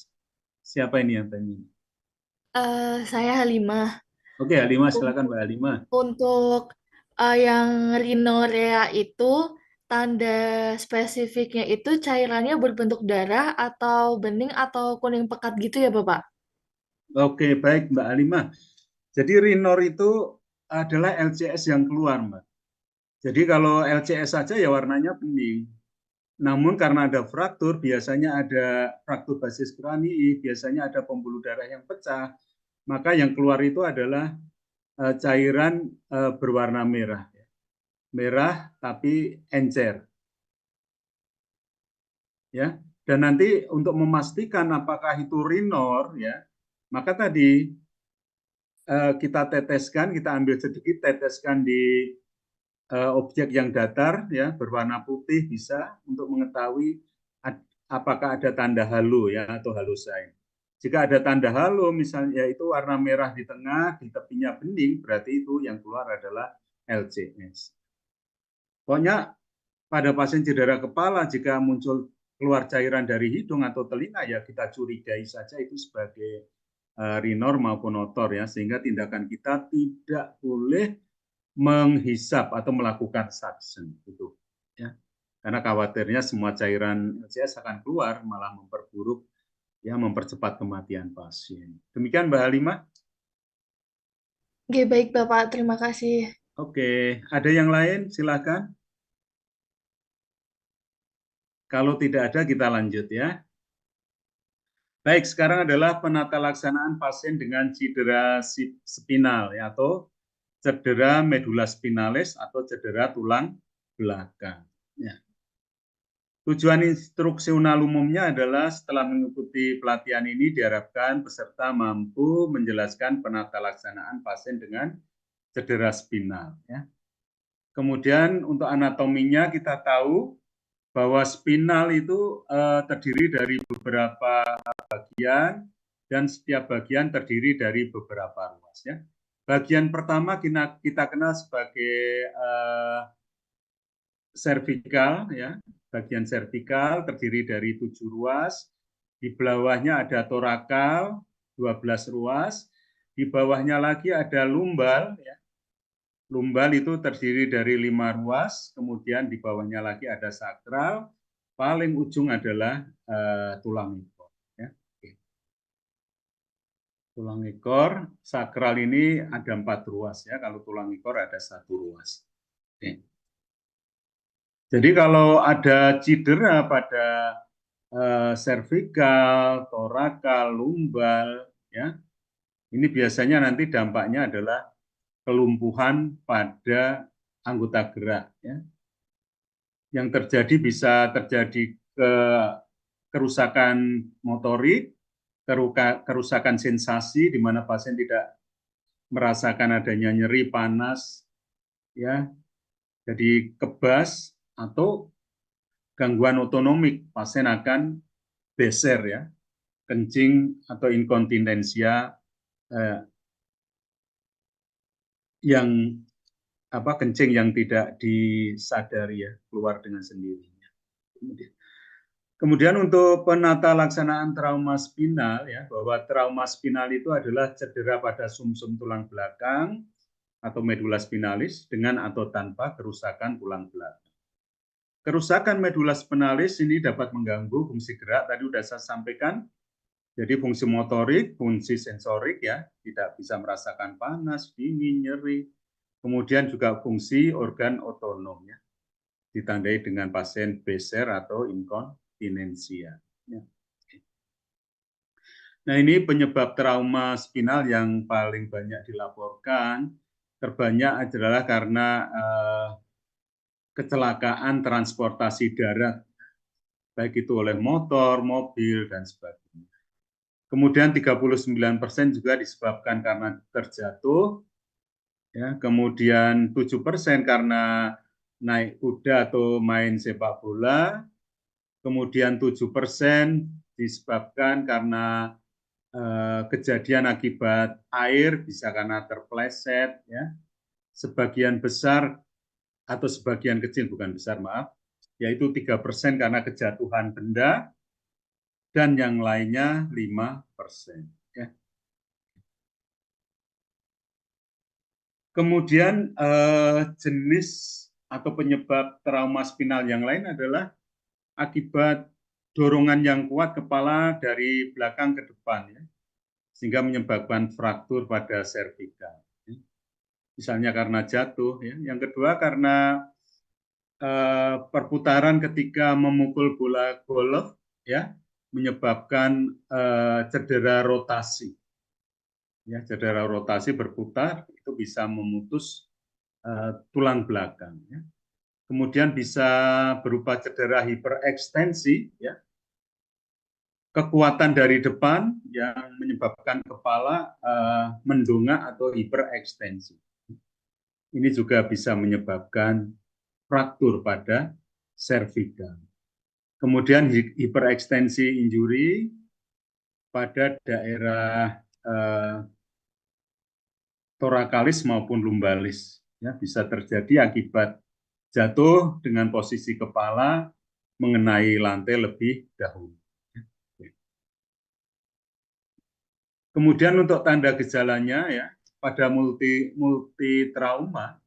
Siapa ini yang tanya? Saya Halimah. Oke, Halimah, silakan Mbak Halimah. Untuk yang rhinorea itu, tanda spesifiknya itu cairannya berbentuk darah atau bening atau kuning pekat gitu ya, Bapak? Oke, baik Mbak Halimah. Jadi rinor itu adalah LCS yang keluar, Mbak. Jadi kalau LCS saja ya warnanya bening. Namun karena ada fraktur, biasanya ada fraktur basis kranii, biasanya ada pembuluh darah yang pecah, maka yang keluar itu adalah cairan berwarna merah. Merah tapi encer. Ya. Dan nanti untuk memastikan apakah itu rinor, ya, maka tadi kita teteskan, kita ambil sedikit, teteskan di objek yang datar, ya, berwarna putih bisa untuk mengetahui apakah ada tanda halo, ya, atau halosign. Jika ada tanda halo, misalnya itu warna merah di tengah, di tepinya bening, berarti itu yang keluar adalah LCS. Pokoknya pada pasien cedera kepala, jika muncul keluar cairan dari hidung atau telinga, ya kita curigai saja itu sebagai rinor maupun otor, ya, sehingga tindakan kita tidak boleh menghisap atau melakukan suction gitu ya. Karena khawatirnya semua cairan LCS akan keluar malah memperburuk ya, mempercepat kematian pasien. Demikian Mbak Halimah. Oke, baik Bapak, terima kasih. Oke, ada yang lain silakan. Kalau tidak ada kita lanjut ya. Baik, sekarang adalah penata laksanaan pasien dengan cedera spinal ya, atau cedera medula spinalis atau cedera tulang belakang. Ya. Tujuan instruksional umumnya adalah setelah mengikuti pelatihan ini diharapkan peserta mampu menjelaskan penata laksanaan pasien dengan cedera spinal. Ya. Kemudian untuk anatominya kita tahu bahwa spinal itu terdiri dari beberapa bagian dan setiap bagian terdiri dari beberapa ruas. Ya. Bagian pertama kita kenal sebagai servikal, ya, bagian servikal terdiri dari 7 ruas, di bawahnya ada torakal 12 ruas, di bawahnya lagi ada lumbal, ya. Lumbal itu terdiri dari 5 ruas, kemudian di bawahnya lagi ada sakral, paling ujung adalah tulang ekor. Ya. Tulang ekor, sakral ini ada 4 ruas ya, kalau tulang ekor ada 1 ruas. Oke. Jadi kalau ada cedera pada servikal, torakal, lumbal, ya, ini biasanya nanti dampaknya adalah kelumpuhan pada anggota gerak. Ya. Yang terjadi bisa terjadi kerusakan motorik, kerusakan sensasi, di mana pasien tidak merasakan adanya nyeri, panas, ya, jadi kebas, atau gangguan otonomik, pasien akan beser ya, kencing atau inkontinensia yang kencing yang tidak disadari ya, keluar dengan sendirinya. Kemudian untuk penata laksanaan trauma spinal ya, bahwa trauma spinal itu adalah cedera pada sumsum tulang belakang atau medula spinalis dengan atau tanpa kerusakan tulang belakang. Kerusakan medula spinalis ini dapat mengganggu fungsi gerak, tadi sudah saya sampaikan. Jadi fungsi motorik, fungsi sensorik ya, tidak bisa merasakan panas, dingin, nyeri. Kemudian juga fungsi organ otonom ya, ditandai dengan pasien beser atau inkontinensia. Ya. Nah ini penyebab trauma spinal yang paling banyak dilaporkan, terbanyak adalah karena kecelakaan transportasi darat, baik itu oleh motor, mobil, dan sebagainya. Kemudian 39% juga disebabkan karena terjatuh, ya. Kemudian 7% karena naik kuda atau main sepak bola. Kemudian 7% disebabkan karena kejadian akibat air, bisa karena terpleset, ya. Sebagian besar atau sebagian kecil, bukan besar, maaf, yaitu 3% karena kejatuhan benda, dan yang lainnya 5%. Ya. Kemudian jenis atau penyebab trauma spinal yang lain adalah akibat dorongan yang kuat kepala dari belakang ke depan, ya, sehingga menyebabkan fraktur pada servikal. Ya. Misalnya karena jatuh. Ya. Yang kedua karena perputaran ketika memukul bola golf, ya, menyebabkan cedera rotasi. Ya, cedera rotasi berputar itu bisa memutus tulang belakang. Ya. Kemudian bisa berupa cedera hiperekstensi, ya, kekuatan dari depan yang menyebabkan kepala mendongak atau hiperekstensi. Ini juga bisa menyebabkan fraktur pada servikal. Kemudian hiperekstensi injury pada daerah torakalis maupun lumbalis, ya, bisa terjadi akibat jatuh dengan posisi kepala mengenai lantai lebih dahulu. Kemudian untuk tanda gejalanya ya, pada multi trauma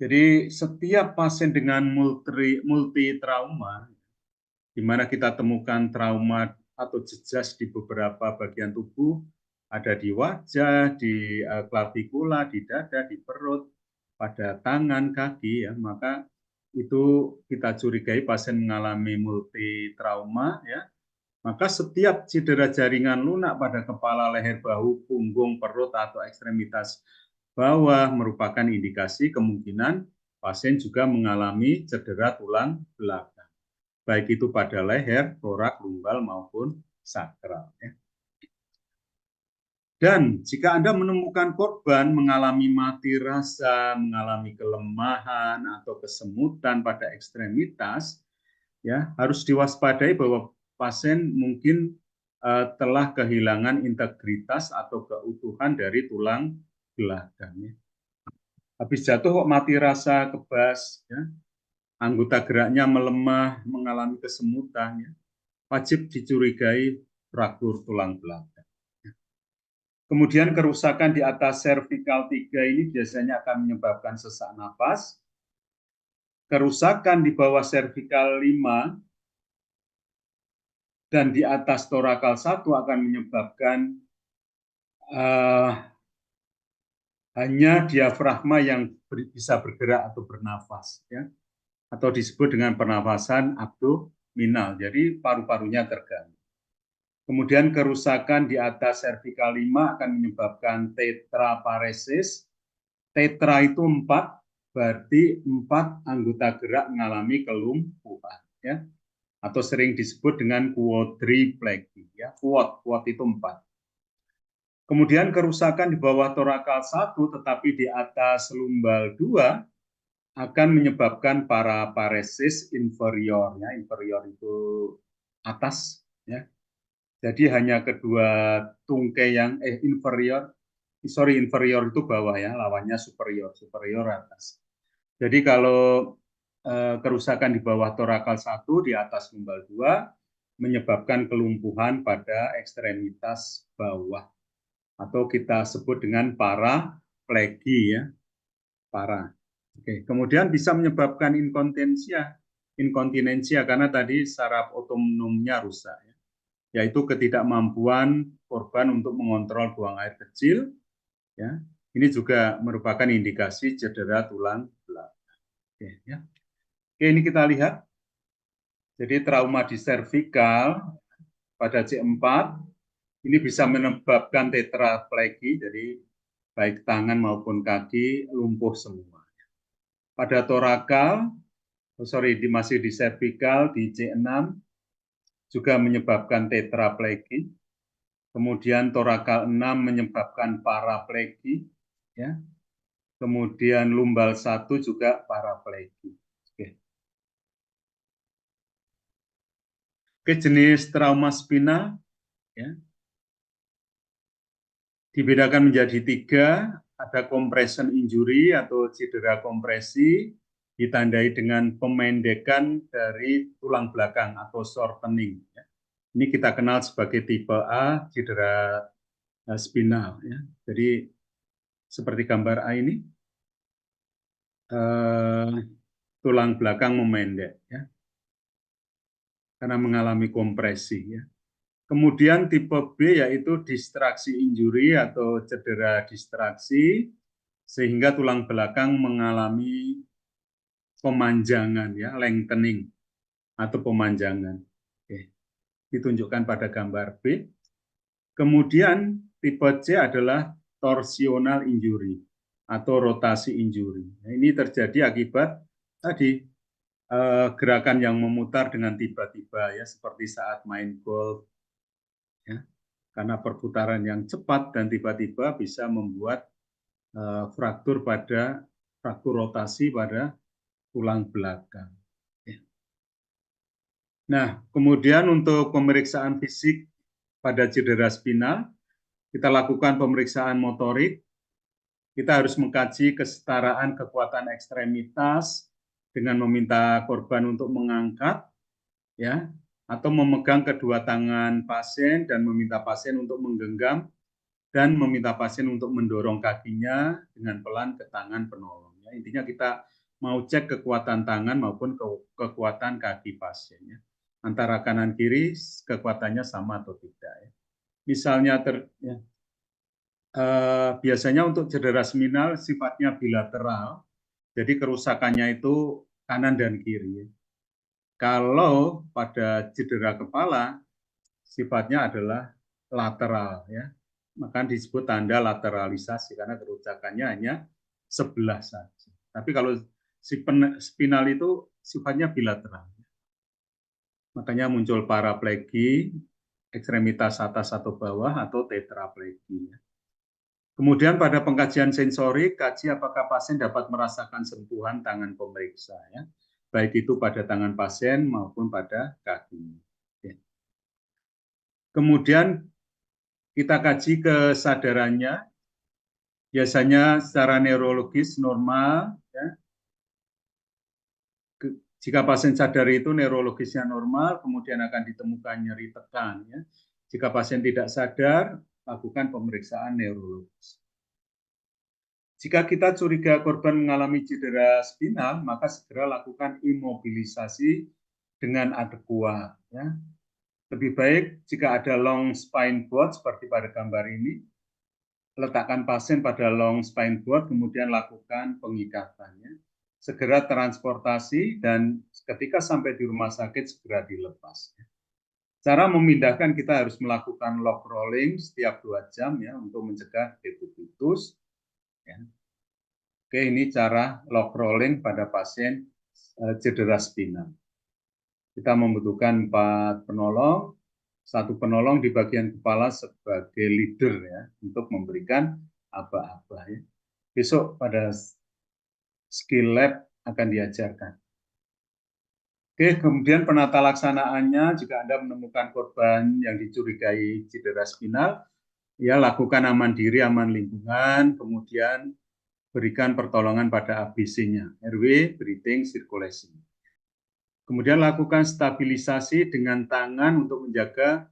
Jadi setiap pasien dengan multi trauma, di mana kita temukan trauma atau jejas di beberapa bagian tubuh, ada di wajah, di klavikula, di dada, di perut, pada tangan, kaki, ya, maka itu kita curigai pasien mengalami multi trauma, ya. Maka setiap cedera jaringan lunak pada kepala, leher, bahu, punggung, perut, atau ekstremitas bawah merupakan indikasi kemungkinan pasien juga mengalami cedera tulang belakang, baik itu pada leher, torak, lumbal, maupun sakral. Dan jika Anda menemukan korban mengalami mati rasa, mengalami kelemahan, atau kesemutan pada ekstremitas, ya harus diwaspadai bahwa pasien mungkin telah kehilangan integritas atau keutuhan dari tulang belakang. Ya. Habis jatuh kok mati rasa, kebas, ya. Anggota geraknya melemah, mengalami kesemutan, ya. Wajib dicurigai fraktur tulang belakang. Kemudian kerusakan di atas servikal 3 ini biasanya akan menyebabkan sesak napas. Kerusakan di bawah servikal 5 dan di atas torakal 1 akan menyebabkan hanya diafragma yang bisa bergerak atau bernafas, ya, atau disebut dengan pernafasan abdominal. Jadi paru-parunya terganggu. Kemudian kerusakan di atas servikal 5 akan menyebabkan tetraparesis. Tetra itu 4, berarti 4 anggota gerak mengalami kelumpuhan, ya, atau sering disebut dengan quadriplegia. Ya. Quad itu 4. Kemudian kerusakan di bawah torakal 1 tetapi di atas lumbal 2 akan menyebabkan paraparesis inferior. Ya, inferior itu atas, ya. Jadi hanya kedua tungkai yang inferior itu bawah, ya, lawannya superior atas. Jadi kalau kerusakan di bawah torakal 1 di atas lumbal 2 menyebabkan kelumpuhan pada ekstremitas bawah, atau kita sebut dengan paraplegi, ya, para. Oke, kemudian bisa menyebabkan inkontinensia karena tadi saraf otonomnya rusak, ya, yaitu ketidakmampuan korban untuk mengontrol buang air kecil, ya. Ini juga merupakan indikasi cedera tulang belakang. Oke, ya. Oke, ini kita lihat. Jadi trauma di servikal pada C4 ini bisa menyebabkan tetraplegi, jadi baik tangan maupun kaki lumpuh semua. Pada torakal, masih di servikal di C6 juga menyebabkan tetraplegi. Kemudian torakal 6 menyebabkan paraplegi, ya. Kemudian lumbal 1 juga paraplegi. Oke. Oke, jenis trauma spinal, ya, dibedakan menjadi 3, ada compression injury atau cedera kompresi, ditandai dengan pemendekan dari tulang belakang atau shortening. Ya. Ini kita kenal sebagai tipe A, cedera spinal. Ya. Jadi seperti gambar A ini, tulang belakang memendek, ya, karena mengalami kompresi. Ya. Kemudian tipe B yaitu distraksi injury atau cedera distraksi, sehingga tulang belakang mengalami pemanjangan, ya, lengthening atau pemanjangan. Oke. Ditunjukkan pada gambar B. Kemudian tipe C adalah torsional injury atau rotasi injury. Nah, ini terjadi akibat tadi gerakan yang memutar dengan tiba-tiba, ya, seperti saat main golf, ya, karena perputaran yang cepat dan tiba-tiba bisa membuat fraktur rotasi pada tulang belakang. Nah, kemudian untuk pemeriksaan fisik pada cedera spinal, kita lakukan pemeriksaan motorik. Kita harus mengkaji kesetaraan kekuatan ekstremitas dengan meminta korban untuk mengangkat, ya, atau memegang kedua tangan pasien dan meminta pasien untuk menggenggam dan meminta pasien untuk mendorong kakinya dengan pelan ke tangan penolong. Ya, intinya kita mau cek kekuatan tangan maupun kekuatan kaki pasien. Ya. Antara kanan kiri kekuatannya sama atau tidak. Ya. Misalnya biasanya untuk cedera seminal sifatnya bilateral, jadi kerusakannya itu kanan dan kiri. Kalau pada cedera kepala sifatnya adalah lateral, ya, maka disebut tanda lateralisasi karena kerusakannya hanya sebelah saja. Tapi kalau spinal itu sifatnya bilateral, makanya muncul paraplegi, ekstremitas atas atau bawah atau tetraplegi. Kemudian pada pengkajian sensorik, kaji apakah pasien dapat merasakan sentuhan tangan pemeriksa, ya, baik itu pada tangan pasien maupun pada kakinya. Kemudian kita kaji kesadarannya, biasanya secara neurologis normal, ya. Jika pasien sadar itu neurologisnya normal, kemudian akan ditemukan nyeri tekan. Ya. Jika pasien tidak sadar, lakukan pemeriksaan neurologis. Jika kita curiga korban mengalami cedera spinal, maka segera lakukan imobilisasi dengan adekuat. Ya. Lebih baik jika ada long spine board seperti pada gambar ini, letakkan pasien pada long spine board, kemudian lakukan pengikatannya. Segera transportasi dan ketika sampai di rumah sakit segera dilepas. Cara memindahkan kita harus melakukan lock rolling setiap 2 jam ya untuk mencegah detritus. Ya. Oke, ini cara lock rolling pada pasien cedera spinal. Kita membutuhkan 4 penolong, 1 penolong di bagian kepala sebagai leader ya untuk memberikan aba-aba ya. Besok pada skill lab akan diajarkan. Oke, kemudian penata laksanaannya jika Anda menemukan korban yang dicurigai cedera spinal, ya lakukan aman diri, aman lingkungan, kemudian berikan pertolongan pada ABC-nya, RW, breathing, circulation. Kemudian lakukan stabilisasi dengan tangan untuk menjaga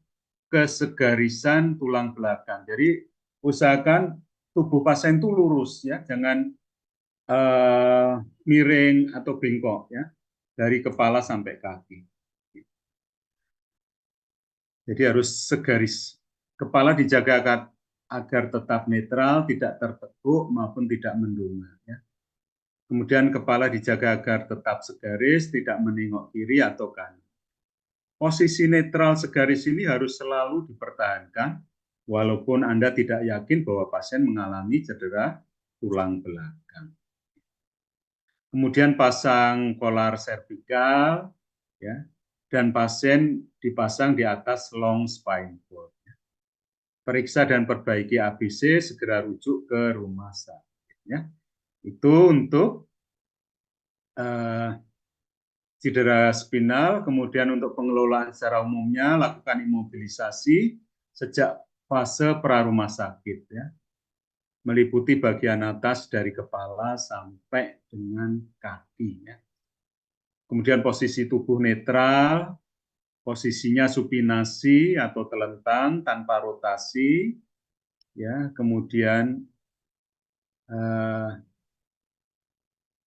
kesegarisan tulang belakang. Jadi usahakan tubuh pasien itu lurus ya, jangan miring atau bengkok ya, dari kepala sampai kaki. Jadi harus segaris. Kepala dijaga agar tetap netral, tidak terteguk maupun tidak mendongak. Ya. Kemudian kepala dijaga agar tetap segaris, tidak menengok kiri atau kanan. Posisi netral segaris ini harus selalu dipertahankan, walaupun Anda tidak yakin bahwa pasien mengalami cedera tulang belakang. Kemudian pasang kolar servikal, ya, dan pasien dipasang di atas long spine board. Periksa dan perbaiki ABC, segera rujuk ke rumah sakit. Ya. Itu untuk cedera spinal. Kemudian untuk pengelolaan secara umumnya, lakukan imobilisasi sejak fase pra-rumah sakit. Ya. Meliputi bagian atas dari kepala sampai dengan kaki. Ya. Kemudian posisi tubuh netral, posisinya supinasi atau telentang tanpa rotasi, ya, kemudian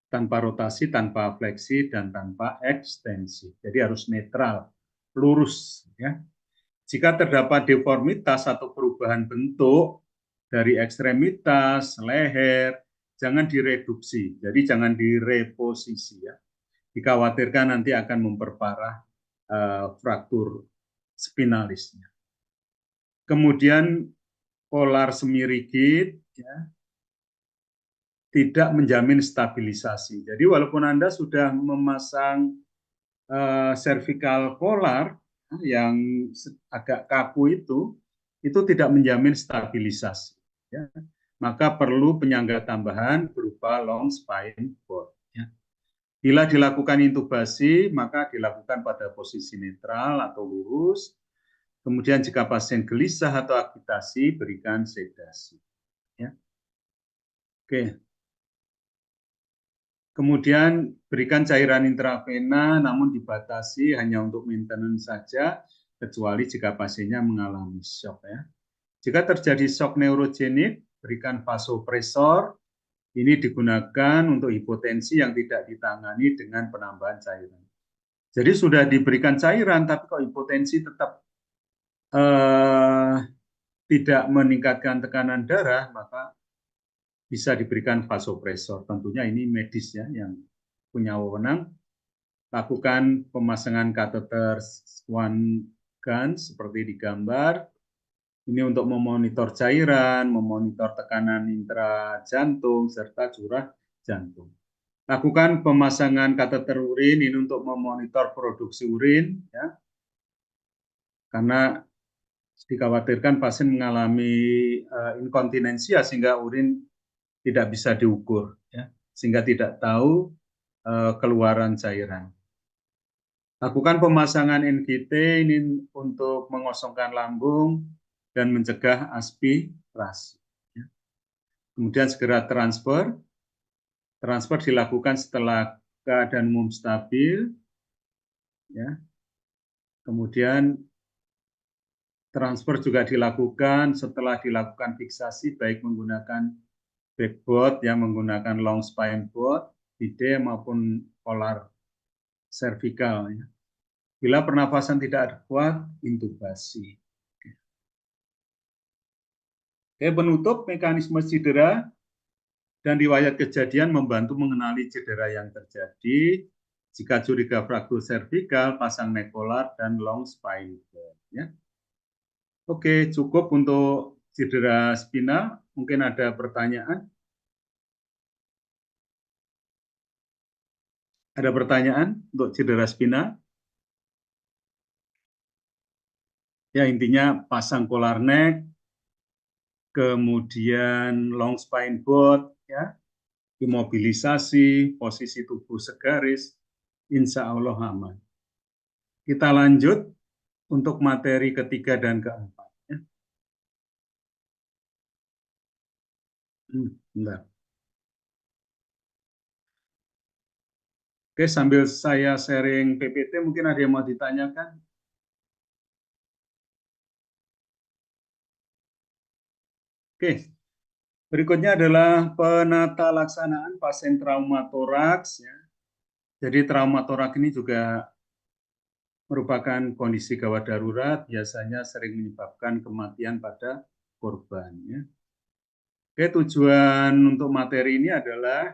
tanpa rotasi, tanpa fleksi, dan tanpa ekstensi. Jadi harus netral, lurus. Ya. Jika terdapat deformitas atau perubahan bentuk dari ekstremitas, leher, jangan direduksi, jadi jangan direposisi. Ya. Dikhawatirkan nanti akan memperparah fraktur spinalisnya. Kemudian polar semi-rigid, ya, tidak menjamin stabilisasi. Jadi walaupun Anda sudah memasang cervical collar yang agak kaku itu tidak menjamin stabilisasi. Ya. Maka perlu penyangga tambahan berupa long spine board. Ya. Bila dilakukan intubasi, maka dilakukan pada posisi netral atau lurus. Kemudian jika pasien gelisah atau agitasi, berikan sedasi. Ya. Oke. Kemudian berikan cairan intravena, namun dibatasi hanya untuk maintenance saja, kecuali jika pasiennya mengalami shock. Ya. Jika terjadi shock neurogenik, berikan vasopresor Ini digunakan untuk hipotensi yang tidak ditangani dengan penambahan cairan. Jadi sudah diberikan cairan, tapi kok hipotensi tetap tidak meningkatkan tekanan darah, maka bisa diberikan vasopresor. Tentunya ini medis ya, yang punya wewenang. Lakukan pemasangan kateter Swan Gun seperti di gambar. Ini untuk memonitor cairan, memonitor tekanan intra jantung, serta curah jantung. Lakukan pemasangan kateter urin ini untuk memonitor produksi urin, ya, karena dikhawatirkan pasien mengalami inkontinensia sehingga urin tidak bisa diukur, ya, sehingga tidak tahu keluaran cairan. Lakukan pemasangan NGT ini untuk mengosongkan lambung dan mencegah aspirasi. Kemudian segera transfer. Transfer dilakukan setelah keadaan umum stabil. Ya. Kemudian transfer juga dilakukan setelah dilakukan fiksasi baik menggunakan backboard, ya, menggunakan long spine board, bide maupun polar cervical. Ya. Bila pernafasan tidak kuat, intubasi. Oke, penutup mekanisme cedera dan riwayat kejadian membantu mengenali cedera yang terjadi. Jika curiga fraktur cervical, pasang neck collar dan long spine board. Ya. Oke, cukup untuk cedera spinal. Mungkin ada pertanyaan? Ada pertanyaan untuk cedera spinal? Ya, intinya pasang collar neck, kemudian long spine board, ya, imobilisasi, posisi tubuh segaris, insya Allah aman. Kita lanjut untuk materi ketiga dan keempat. Ya. Bentar. Oke, sambil saya sharing PPT, mungkin ada yang mau ditanyakan? Oke, berikutnya adalah penata laksanaan pasien trauma toraks. Ya. Jadi trauma toraks ini juga merupakan kondisi gawat darurat, biasanya sering menyebabkan kematian pada korban. Ya. Oke, tujuan untuk materi ini adalah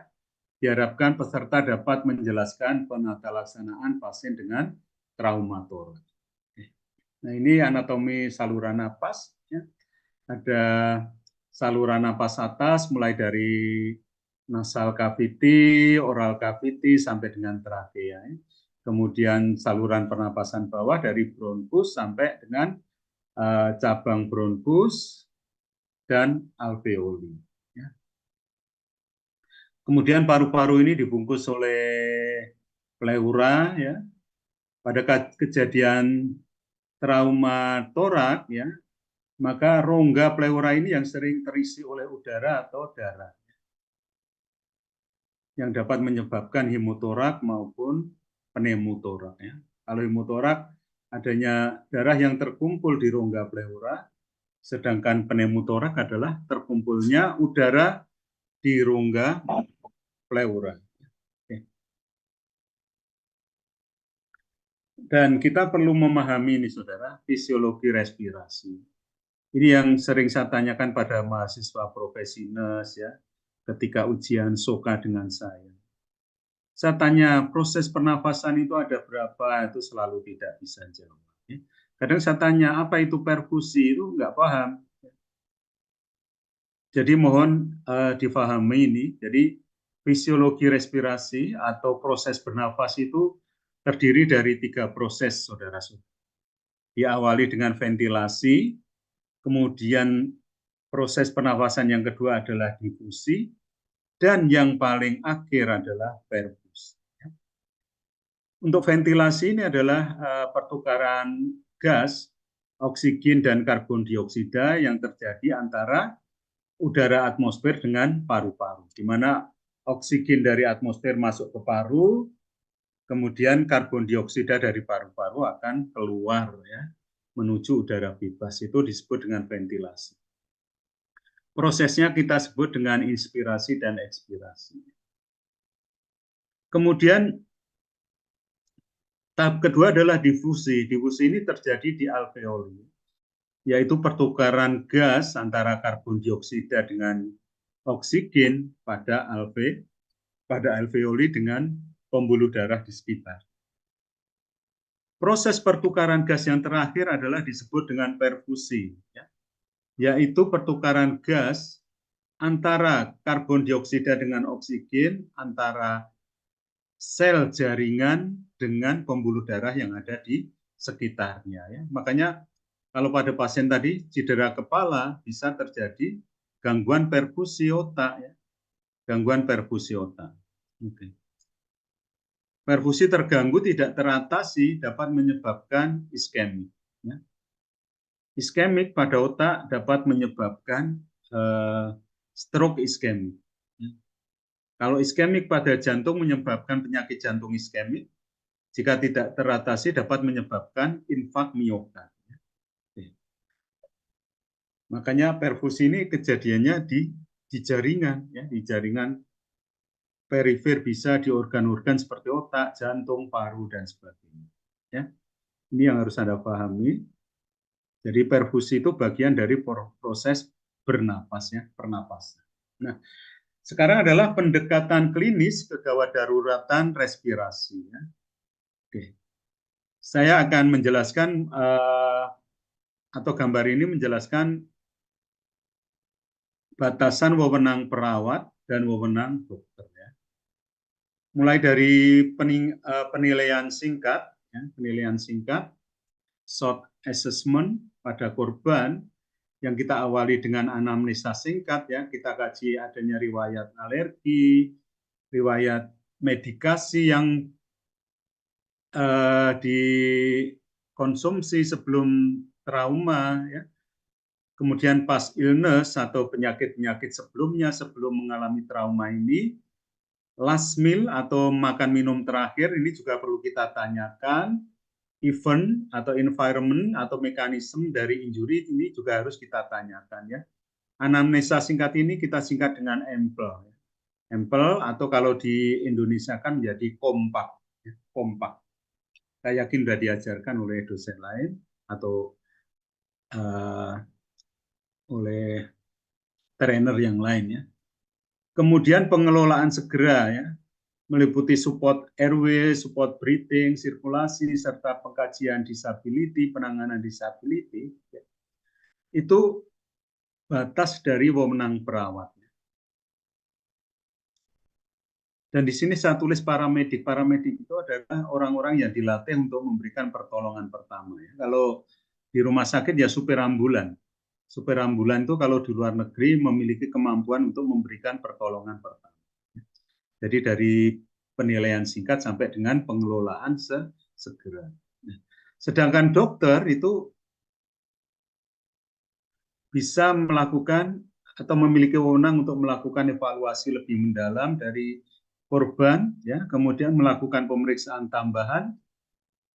diharapkan peserta dapat menjelaskan penata laksanaan pasien dengan trauma toraks. Nah, ini anatomi saluran napas. Ya. Ada saluran napas atas mulai dari nasal cavity, oral cavity sampai dengan trakea. Kemudian saluran pernapasan bawah dari bronkus sampai dengan cabang bronkus dan alveoli. Ya. Kemudian paru-paru ini dibungkus oleh pleura. Ya. Pada kejadian trauma torak, ya, maka rongga pleura ini yang sering terisi oleh udara atau darah, yang dapat menyebabkan hemotorak maupun pneumotorak. Ya. Kalau hemotorak, adanya darah yang terkumpul di rongga pleura, sedangkan pneumotorak adalah terkumpulnya udara di rongga pleura. Dan kita perlu memahami ini, saudara, fisiologi respirasi. Ini yang sering saya tanyakan pada mahasiswa profesi nurse, ya, ketika ujian SOKA dengan saya. Saya tanya, proses pernafasan itu ada berapa? Itu selalu tidak bisa jawab. Kadang saya tanya, apa itu perfusi? Itu nggak paham. Jadi mohon difahami ini. Jadi fisiologi respirasi atau proses bernafas itu terdiri dari 3 proses, saudara-saudara. Diawali dengan ventilasi, kemudian proses pernafasan yang kedua adalah difusi, dan yang paling akhir adalah perfusi. Untuk ventilasi ini adalah pertukaran gas, oksigen dan karbon dioksida yang terjadi antara udara atmosfer dengan paru-paru, di mana oksigen dari atmosfer masuk ke paru, kemudian karbon dioksida dari paru-paru akan keluar, ya, menuju udara bebas. Itu disebut dengan ventilasi. Prosesnya kita sebut dengan inspirasi dan ekspirasi. Kemudian tahap kedua adalah difusi. Difusi ini terjadi di alveoli, yaitu pertukaran gas antara karbon dioksida dengan oksigen pada alveoli dengan pembuluh darah di sekitar. Proses pertukaran gas yang terakhir adalah disebut dengan perfusi, yaitu pertukaran gas antara karbon dioksida dengan oksigen, antara sel jaringan dengan pembuluh darah yang ada di sekitarnya. Ya. Makanya kalau pada pasien tadi cedera kepala bisa terjadi gangguan perfusi otak, ya. Gangguan perfusi otak. Oke. Perfusi terganggu tidak teratasi dapat menyebabkan iskemik. Ya. Iskemik pada otak dapat menyebabkan stroke iskemik. Kalau iskemik pada jantung menyebabkan penyakit jantung iskemik, jika tidak teratasi dapat menyebabkan infak miokard. Makanya perfusi ini kejadiannya di jaringan, ya, di jaringan perifer, bisa di organ-organ seperti otak, jantung, paru, dan sebagainya. Ya. Ini yang harus Anda pahami. Jadi perfusi itu bagian dari proses bernapas, ya, pernapasan. Nah, sekarang adalah pendekatan klinis kegawat daruratan respirasi. Ya. Oke. Saya akan menjelaskan atau gambar ini menjelaskan batasan wewenang perawat dan wewenang dokter. Ya. Mulai dari penilaian singkat, short assessment pada korban, yang kita awali dengan anamnesa singkat, ya, kita kaji adanya riwayat alergi, riwayat medikasi yang dikonsumsi sebelum trauma, ya. Kemudian past illness atau penyakit-penyakit sebelumnya sebelum mengalami trauma ini, last meal atau makan minum terakhir ini juga perlu kita tanyakan, event atau environment atau mekanisme dari injury ini juga harus kita tanyakan, ya. Anamnesa singkat ini kita singkat dengan EMPL. EMPL atau kalau di Indonesia kan menjadi kompak, ya, kompak. Saya yakin sudah diajarkan oleh dosen lain atau oleh trainer yang lain, ya. Kemudian pengelolaan segera, ya, meliputi support airway, support breathing, sirkulasi, serta pengkajian disability, penanganan disability, ya. Itu batas dari wewenang perawat. Dan di sini saya tulis paramedik. Paramedik itu adalah orang-orang yang dilatih untuk memberikan pertolongan pertama. Ya. Kalau di rumah sakit ya supir ambulan. Supir ambulan itu kalau di luar negeri memiliki kemampuan untuk memberikan pertolongan pertama. Jadi dari penilaian singkat sampai dengan pengelolaan segera. Sedangkan dokter itu bisa melakukan atau memiliki wewenang untuk melakukan evaluasi lebih mendalam dari korban, ya, kemudian melakukan pemeriksaan tambahan,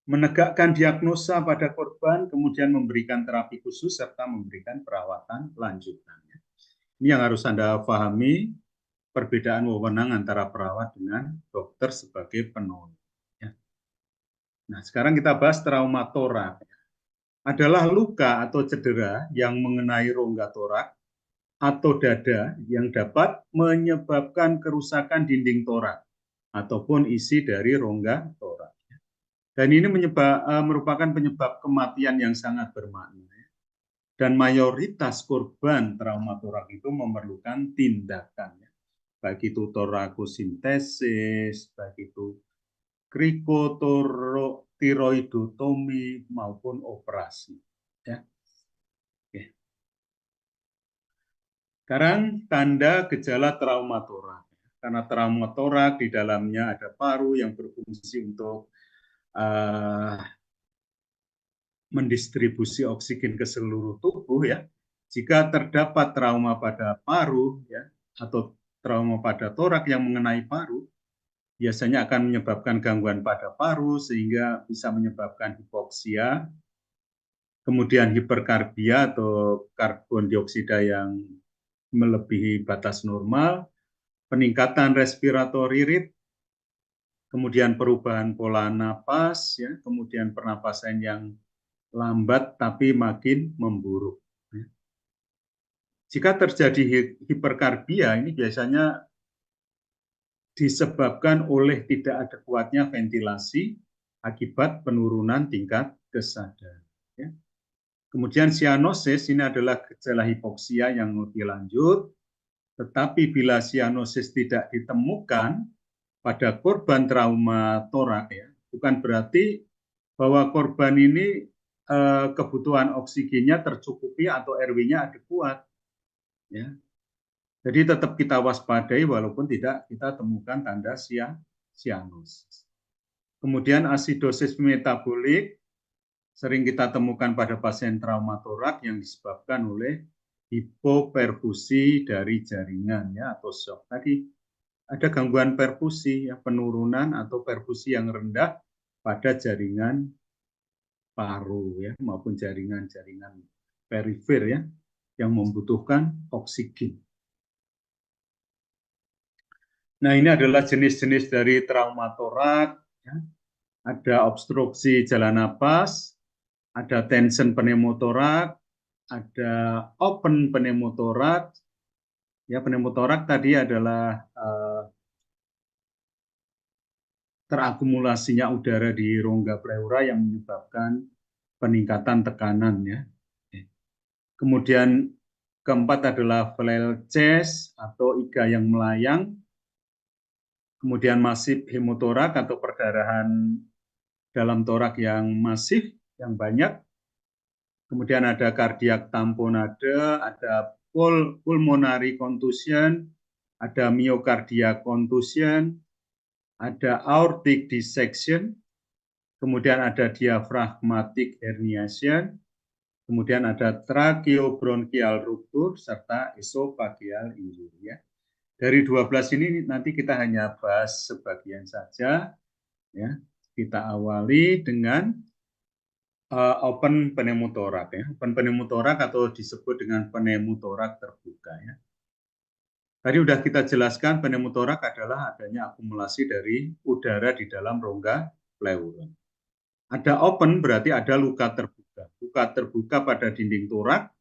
menegakkan diagnosa pada korban, kemudian memberikan terapi khusus serta memberikan perawatan lanjutan. Ini yang harus Anda pahami, perbedaan wewenang antara perawat dengan dokter sebagai penolong. Ya. Nah, sekarang kita bahas trauma torak. Adalah luka atau cedera yang mengenai rongga torak atau dada yang dapat menyebabkan kerusakan dinding torak ataupun isi dari rongga torak. Dan ini merupakan penyebab kematian yang sangat bermakna. Dan mayoritas korban trauma torak itu memerlukan tindakan, baik itu torakosintesis, baik itu krikotiroidotomi maupun operasi. Ya. Oke. Sekarang tanda gejala trauma torak. Karena trauma torak di dalamnya ada paru yang berfungsi untuk mendistribusi oksigen ke seluruh tubuh, ya. Jika terdapat trauma pada paru, ya, atau trauma pada torak yang mengenai paru, biasanya akan menyebabkan gangguan pada paru sehingga bisa menyebabkan hipoksia, kemudian hiperkarbia atau karbon dioksida yang melebihi batas normal, peningkatan respiratory rate, kemudian perubahan pola napas, ya, kemudian pernapasan yang lambat tapi makin memburuk. Jika terjadi hiperkarbia, ini biasanya disebabkan oleh tidak ada kuatnya ventilasi akibat penurunan tingkat kesadaran. Ya. Kemudian sianosis ini adalah gejala hipoksia yang lebih lanjut, tetapi bila sianosis tidak ditemukan pada korban trauma torak, ya, bukan berarti bahwa korban ini kebutuhan oksigennya tercukupi atau RW-nya adekuat. Ya. Jadi tetap kita waspadai walaupun tidak kita temukan tanda sianosis. Kemudian asidosis metabolik sering kita temukan pada pasien trauma torak yang disebabkan oleh hipoperfusi dari jaringan, ya, atau shock. Tadi ada gangguan perfusi, ya, penurunan atau perfusi yang rendah pada jaringan paru, ya, maupun jaringan-jaringan perifer, ya, yang membutuhkan oksigen. Nah, ini adalah jenis-jenis dari trauma torak, ya. Ada obstruksi jalan napas, ada tension pneumotorak, ada open pneumotorak. Ya, pneumotorak tadi adalah terakumulasinya udara di rongga pleura yang menyebabkan peningkatan tekanan, ya. Kemudian keempat adalah flail chest atau iga yang melayang. Kemudian masif hemotorak atau perdarahan dalam torak yang masif, yang banyak. Kemudian ada cardiac tamponade, ada pulmonary contusion, ada myocardial contusion, ada aortic dissection, kemudian ada diaphragmatic herniation, kemudian ada tracheobronchial rupture, serta esophageal injury. Ya. Dari 12 ini nanti kita hanya bahas sebagian saja. Ya. Kita awali dengan open pneumotorak, ya. Open pneumotorak atau disebut dengan pneumotorak terbuka, ya. Tadi sudah kita jelaskan pneumotorak adalah adanya akumulasi dari udara di dalam rongga pleura. Ada open berarti ada luka terbuka. Luka terbuka pada dinding torak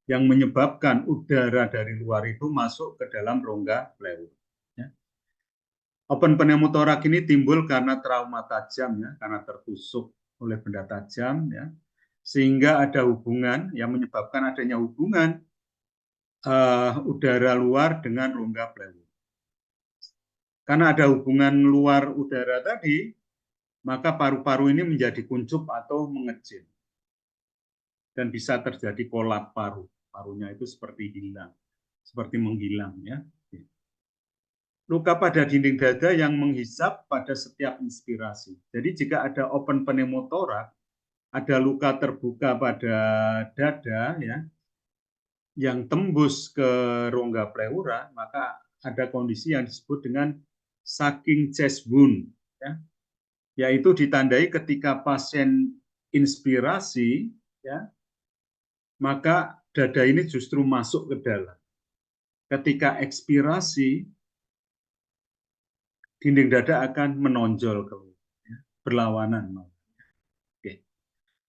yang menyebabkan udara dari luar itu masuk ke dalam rongga pleura. Ya. Open pneumotorak ini timbul karena trauma tajam, ya, karena tertusuk oleh benda tajam, ya, sehingga ada hubungan yang menyebabkan adanya hubungan udara luar dengan rongga pleura. Karena ada hubungan luar udara tadi, maka paru-paru ini menjadi kuncup atau mengecil. Dan bisa terjadi kolap paru. Parunya itu seperti hilang, seperti menghilang, ya. Luka pada dinding dada yang menghisap pada setiap inspirasi. Jadi jika ada open pneumotorak, ada luka terbuka pada dada, ya, yang tembus ke rongga pleura, maka ada kondisi yang disebut dengan sucking chest wound, ya, yaitu ditandai ketika pasien inspirasi, ya, maka dada ini justru masuk ke dalam. Ketika ekspirasi, dinding dada akan menonjol keluar, ya, berlawanan. Oke.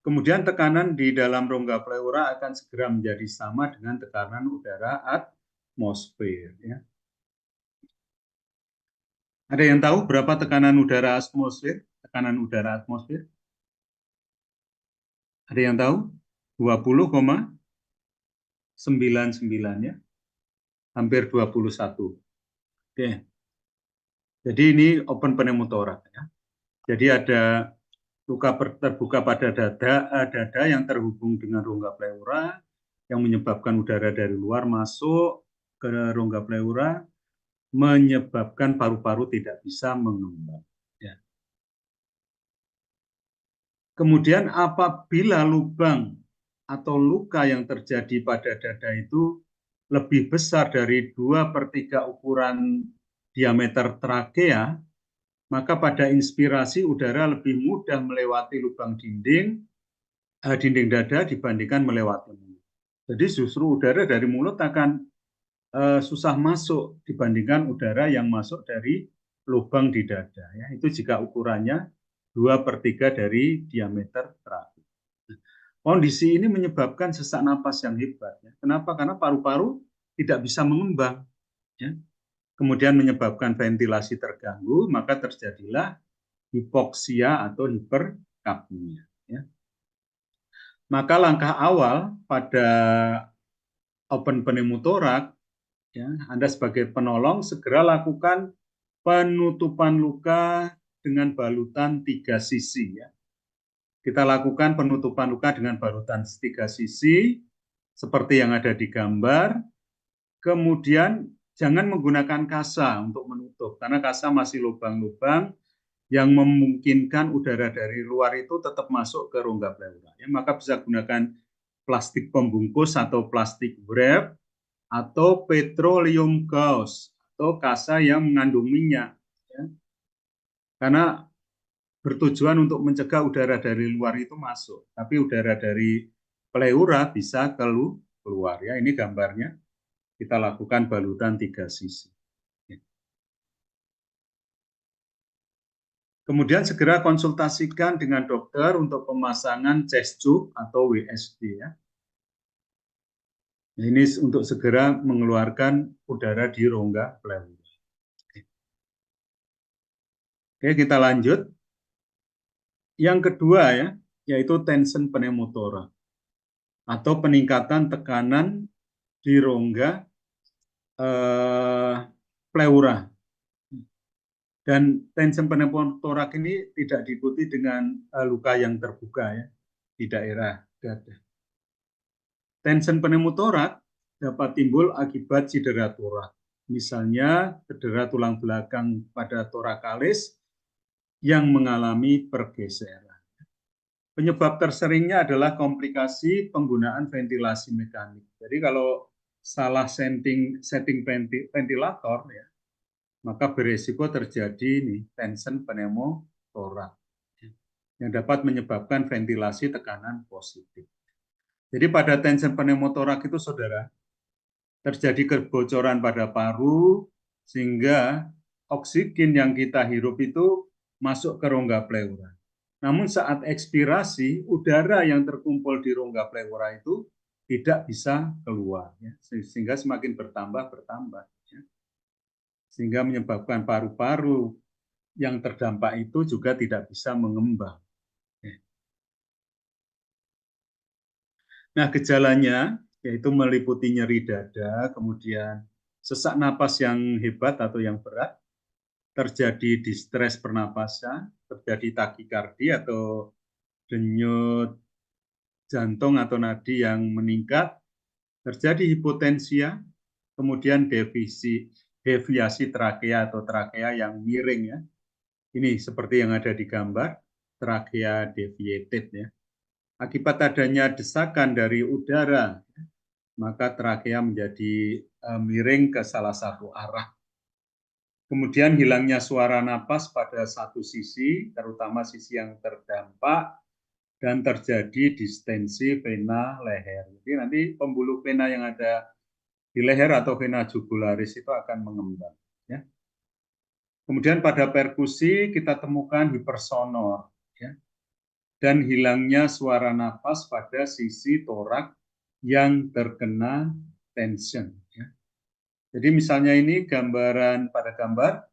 Kemudian tekanan di dalam rongga pleura akan segera menjadi sama dengan tekanan udara atmosfer. Ya. Ada yang tahu berapa tekanan udara atmosfer? Tekanan udara atmosfer? Ada yang tahu? 20,99, ya. Hampir 21. Oke. Jadi ini open pneumotorak, ya. Jadi ada luka terbuka pada dada yang terhubung dengan rongga pleura yang menyebabkan udara dari luar masuk ke rongga pleura, menyebabkan paru-paru tidak bisa mengembang. Ya. Kemudian apabila lubang atau luka yang terjadi pada dada itu lebih besar dari 2/3 ukuran diameter trakea, maka pada inspirasi udara lebih mudah melewati lubang dinding dada dibandingkan melewati mulut. Jadi justru udara dari mulut akan susah masuk dibandingkan udara yang masuk dari lubang di dada. Ya. Itu jika ukurannya 2/3 dari diameter trachea. Kondisi ini menyebabkan sesak napas yang hebat. Ya. Kenapa? Karena paru-paru tidak bisa mengembang. Ya. Kemudian menyebabkan ventilasi terganggu, maka terjadilah hipoksia atau hiperkapnia. Ya. Maka langkah awal pada open pneumotoraks, ya, Anda sebagai penolong segera lakukan penutupan luka dengan balutan 3 sisi. Ya. Kita lakukan penutupan luka dengan balutan 3 sisi, seperti yang ada di gambar. Kemudian jangan menggunakan kasa untuk menutup, karena kasa masih lubang-lubang yang memungkinkan udara dari luar itu tetap masuk ke rongga pleura. Ya, maka bisa gunakan plastik pembungkus atau plastik wrap atau petroleum gauze atau kasa yang mengandung minyak. Ya. Karena bertujuan untuk mencegah udara dari luar itu masuk, tapi udara dari pleura bisa keluar. Ya, ini gambarnya. Kita lakukan balutan 3 sisi. Kemudian segera konsultasikan dengan dokter untuk pemasangan chest tube atau WSD. Ya. Ini untuk segera mengeluarkan udara di rongga pleura. Oke, kita lanjut. Yang kedua ya, yaitu tension pneumotoraks atau peningkatan tekanan di rongga pleura. Dan tension pneumotoraks ini tidak diikuti dengan luka yang terbuka ya di daerah dada. Tension pneumotoraks dapat timbul akibat cedera toraks. Misalnya cedera tulang belakang pada torakalis yang mengalami pergeseran. Penyebab terseringnya adalah komplikasi penggunaan ventilasi mekanik. Jadi kalau salah setting ventilator ya, maka beresiko terjadi tension pneumotoraks yang dapat menyebabkan ventilasi tekanan positif. Jadi pada tension pneumotoraks itu saudara, terjadi kebocoran pada paru sehingga oksigen yang kita hirup itu masuk ke rongga pleura. Namun saat ekspirasi, udara yang terkumpul di rongga pleura itu tidak bisa keluar, ya, sehingga semakin bertambah. Ya. Sehingga menyebabkan paru-paru yang terdampak itu juga tidak bisa mengembang. Nah, gejalanya yaitu meliputi nyeri dada, kemudian sesak napas yang hebat atau yang berat, terjadi distres pernapasan, terjadi takikardi atau denyut jantung atau nadi yang meningkat, terjadi hipotensia, kemudian deviasi trakea atau trakea yang miring ya. Ini seperti yang ada di gambar, trakea deviated ya. Akibat adanya desakan dari udara, maka trakea menjadi miring ke salah satu arah. Kemudian hilangnya suara napas pada satu sisi, terutama sisi yang terdampak, dan terjadi distensi vena leher. Jadi nanti pembuluh vena yang ada di leher atau vena jugularis itu akan mengembang. Ya. Kemudian pada perkusi kita temukan hipersonor. Ya. Dan hilangnya suara napas pada sisi torak yang terkena tension. Ya. Jadi misalnya ini gambaran pada gambar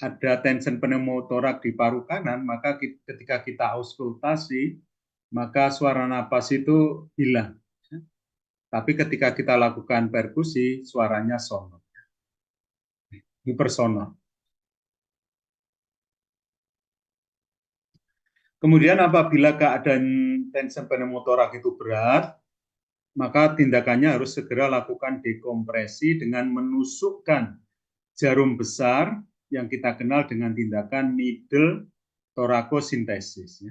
ada tension pneumotoraks di paru kanan, maka ketika kita auskultasi, maka suara napas itu hilang. Ya. Tapi ketika kita lakukan perkusi, suaranya sonor, hipersonor. Kemudian apabila keadaan tension pneumotoraks itu berat, maka tindakannya harus segera lakukan dekompresi dengan menusukkan jarum besar yang kita kenal dengan tindakan needle thoracocentesis.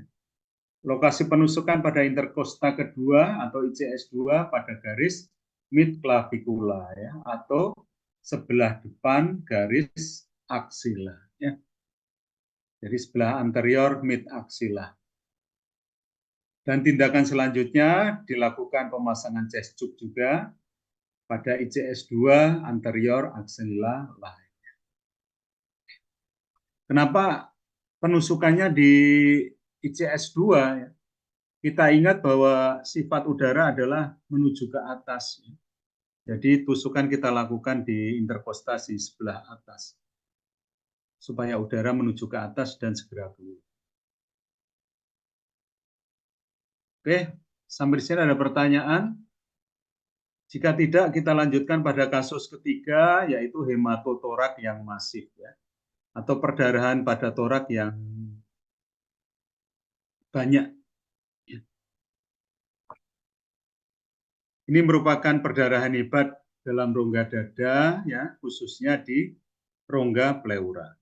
Lokasi penusukan pada interkosta kedua atau ICS2 pada garis mid clavicula ya, atau sebelah depan garis aksila. Ya. Jadi sebelah anterior mid aksila. Dan tindakan selanjutnya dilakukan pemasangan chest tube juga pada ICS-2 anterior axilla lain. Kenapa penusukannya di ICS-2? Kita ingat bahwa sifat udara adalah menuju ke atas. Jadi tusukan kita lakukan di interkostasi sebelah atas, supaya udara menuju ke atas dan segera keluar. Oke, sampai di sini ada pertanyaan? Jika tidak, kita lanjutkan pada kasus ketiga, yaitu hematotorak yang masif, ya, atau perdarahan pada torak yang banyak. Ini merupakan perdarahan hebat dalam rongga dada, ya, khususnya di rongga pleura.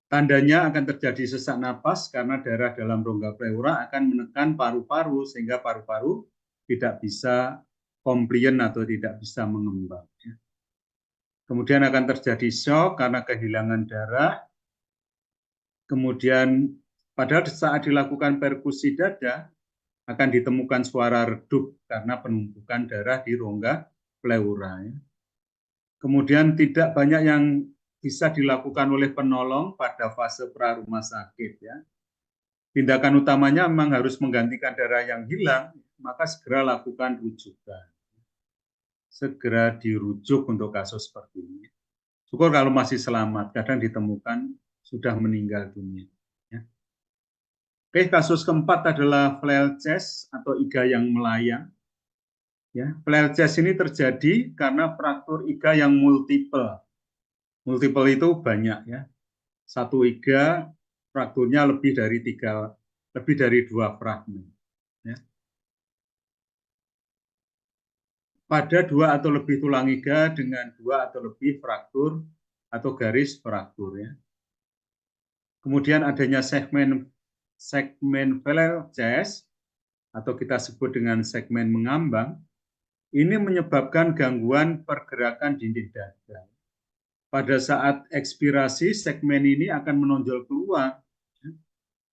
Tandanya akan terjadi sesak napas karena darah dalam rongga pleura akan menekan paru-paru sehingga paru-paru tidak bisa komplain atau tidak bisa mengembang. Kemudian akan terjadi shock karena kehilangan darah. Kemudian pada saat dilakukan perkusi dada akan ditemukan suara redup karena penumpukan darah di rongga pleura. Kemudian tidak banyak yang bisa dilakukan oleh penolong pada fase pra-rumah sakit. Ya. Tindakan utamanya memang harus menggantikan darah yang hilang, maka segera lakukan rujukan. Segera dirujuk untuk kasus seperti ini. Syukur kalau masih selamat, kadang ditemukan sudah meninggal dunia. Ya. Oke, kasus keempat adalah flail chest atau iga yang melayang. Ya, flail chest ini terjadi karena fraktur iga yang multiple. Multiple itu banyak, ya. Satu iga frakturnya lebih dari 2 fragmen. Ya. Pada 2 atau lebih tulang iga dengan 2 atau lebih fraktur atau garis fraktur. Ya. Kemudian adanya segmen flail chest atau kita sebut dengan segmen mengambang, ini menyebabkan gangguan pergerakan dinding dada. Pada saat ekspirasi, segmen ini akan menonjol keluar.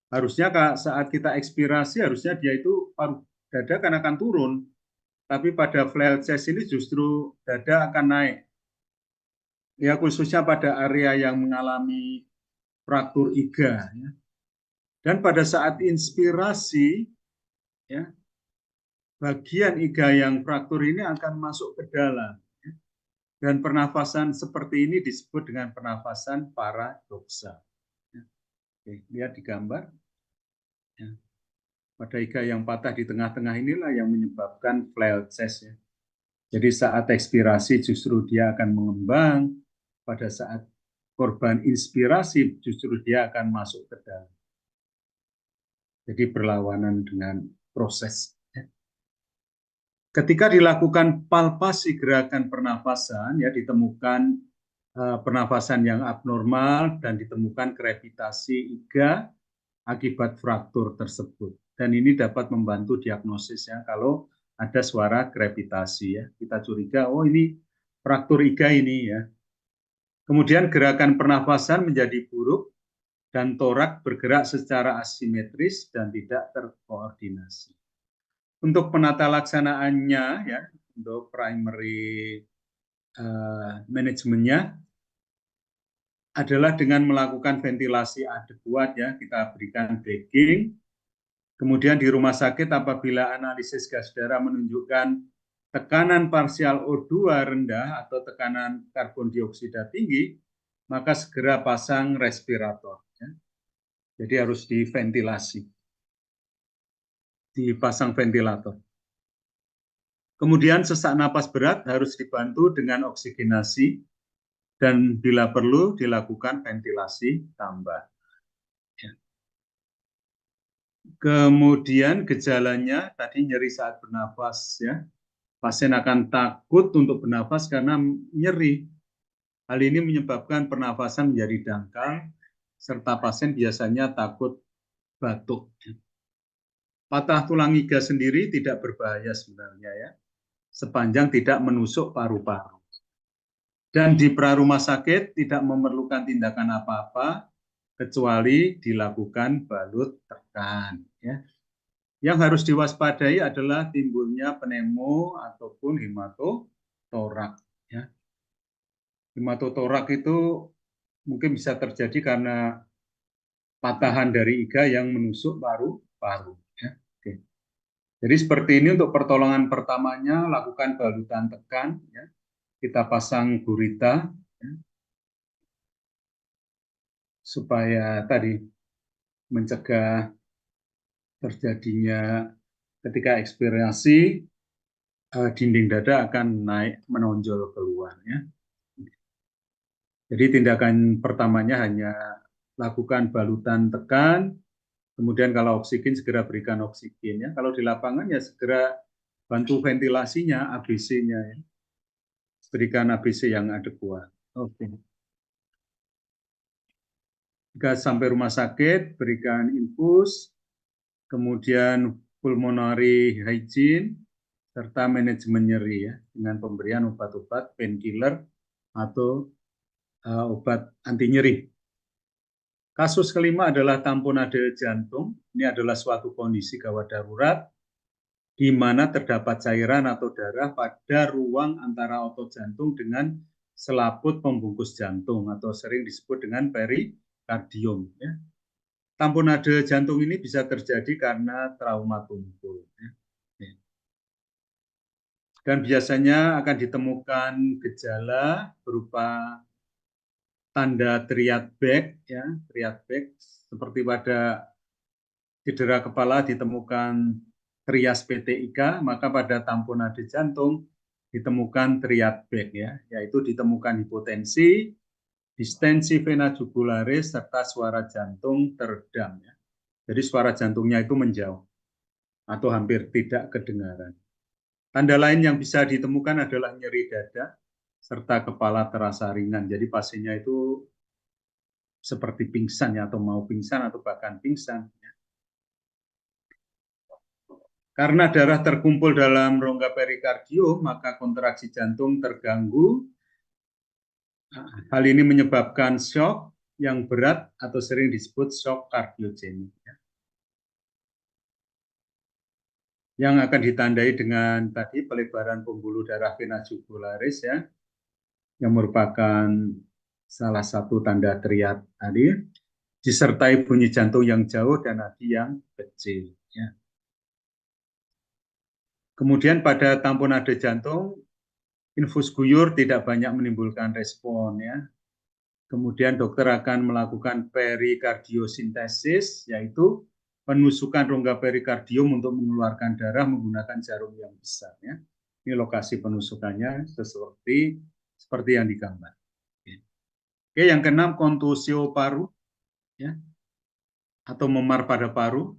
Harusnya saat kita ekspirasi, harusnya dia itu paru dada akan turun. Tapi pada flail chest ini justru dada akan naik. Ya, khususnya pada area yang mengalami fraktur iga. Ya. Dan pada saat inspirasi, ya, bagian iga yang fraktur ini akan masuk ke dalam. Dan pernafasan seperti ini disebut dengan pernafasan paradoksa. Oke, lihat di gambar. Ya. Pada iga yang patah di tengah-tengah inilah yang menyebabkan flail chest. Ya. Jadi saat ekspirasi justru dia akan mengembang. Pada saat korban inspirasi justru dia akan masuk ke dalam. Jadi berlawanan dengan proses. Ketika dilakukan palpasi gerakan pernafasan, ya ditemukan pernafasan yang abnormal dan ditemukan krepitasi iga akibat fraktur tersebut. Dan ini dapat membantu diagnosisnya kalau ada suara krepitasi. Ya. Kita curiga, oh ini fraktur iga ini. Ya. Kemudian gerakan pernafasan menjadi buruk dan torak bergerak secara asimetris dan tidak terkoordinasi. Untuk penata laksanaannya, ya, untuk primary manajemennya adalah dengan melakukan ventilasi adekuat, ya, kita berikan bagging. Kemudian di rumah sakit apabila analisis gas darah menunjukkan tekanan parsial O2 rendah atau tekanan karbon dioksida tinggi, maka segera pasang respirator. Ya. Jadi harus diventilasi. Dipasang ventilator. Kemudian sesak napas berat harus dibantu dengan oksigenasi dan bila perlu dilakukan ventilasi tambah. Ya. Kemudian gejalanya tadi nyeri saat bernafas, ya. Pasien akan takut untuk bernafas karena nyeri. Hal ini menyebabkan pernafasan menjadi dangkal serta pasien biasanya takut batuk. Patah tulang iga sendiri tidak berbahaya sebenarnya, ya, sepanjang tidak menusuk paru-paru. Dan di pra-rumah sakit tidak memerlukan tindakan apa-apa kecuali dilakukan balut tekan. Ya. Yang harus diwaspadai adalah timbulnya pneumo ataupun hematotorak. Ya. Hematotorak itu mungkin bisa terjadi karena patahan dari iga yang menusuk paru-paru. Ya. Oke. Jadi seperti ini untuk pertolongan pertamanya, lakukan balutan tekan. Ya. Kita pasang gurita ya, supaya tadi mencegah terjadinya ketika ekspirasi dinding dada akan naik menonjol keluar ya. Jadi tindakan pertamanya hanya lakukan balutan tekan, kemudian kalau oksigen segera berikan oksigen ya. Kalau di lapangan ya segera bantu ventilasinya, ABC-nya ya. Berikan ABC yang adekuat. Oke. Jika sampai rumah sakit, berikan infus, kemudian pulmonary hygiene, serta manajemen nyeri ya, dengan pemberian obat-obat painkiller atau obat anti nyeri. Kasus kelima adalah tamponade jantung. Ini adalah suatu kondisi gawat darurat di mana terdapat cairan atau darah pada ruang antara otot jantung dengan selaput pembungkus jantung atau sering disebut dengan perikardium. Ya. Tamponade jantung ini bisa terjadi karena trauma tumpul. Ya. Dan biasanya akan ditemukan gejala berupa tanda triad back, ya, triad back seperti pada cedera kepala ditemukan trias PTIK, maka pada tamponade jantung ditemukan triad back, ya, yaitu ditemukan hipotensi, distensi vena jugularis serta suara jantung teredam, ya. Jadi suara jantungnya itu menjauh atau hampir tidak kedengaran. Tanda lain yang bisa ditemukan adalah nyeri dada serta kepala terasa ringan. Jadi pasiennya itu seperti pingsan ya, atau mau pingsan atau bahkan pingsan. Karena darah terkumpul dalam rongga perikardium, maka kontraksi jantung terganggu. Hal ini menyebabkan shock yang berat atau sering disebut shock kardiogenik. Yang akan ditandai dengan tadi pelebaran pembuluh darah vena jugularis ya, yang merupakan salah satu tanda triad tadi, disertai bunyi jantung yang jauh dan nadi yang kecil. Ya. Kemudian pada tamponade jantung, infus guyur tidak banyak menimbulkan respon. Ya. Kemudian dokter akan melakukan perikardiosintesis, yaitu penusukan rongga perikardium untuk mengeluarkan darah menggunakan jarum yang besar. Ya. Ini lokasi penusukannya seperti yang digambar. Oke, yang keenam kontusio paru, ya, atau memar pada paru.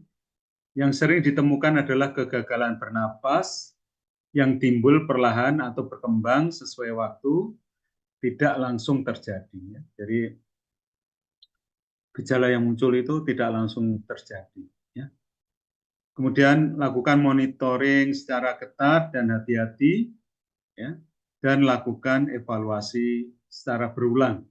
Yang sering ditemukan adalah kegagalan bernapas yang timbul perlahan atau berkembang sesuai waktu, tidak langsung terjadi. Ya. Jadi gejala yang muncul itu tidak langsung terjadi. Ya. Kemudian lakukan monitoring secara ketat dan hati-hati, ya, dan lakukan evaluasi secara berulang.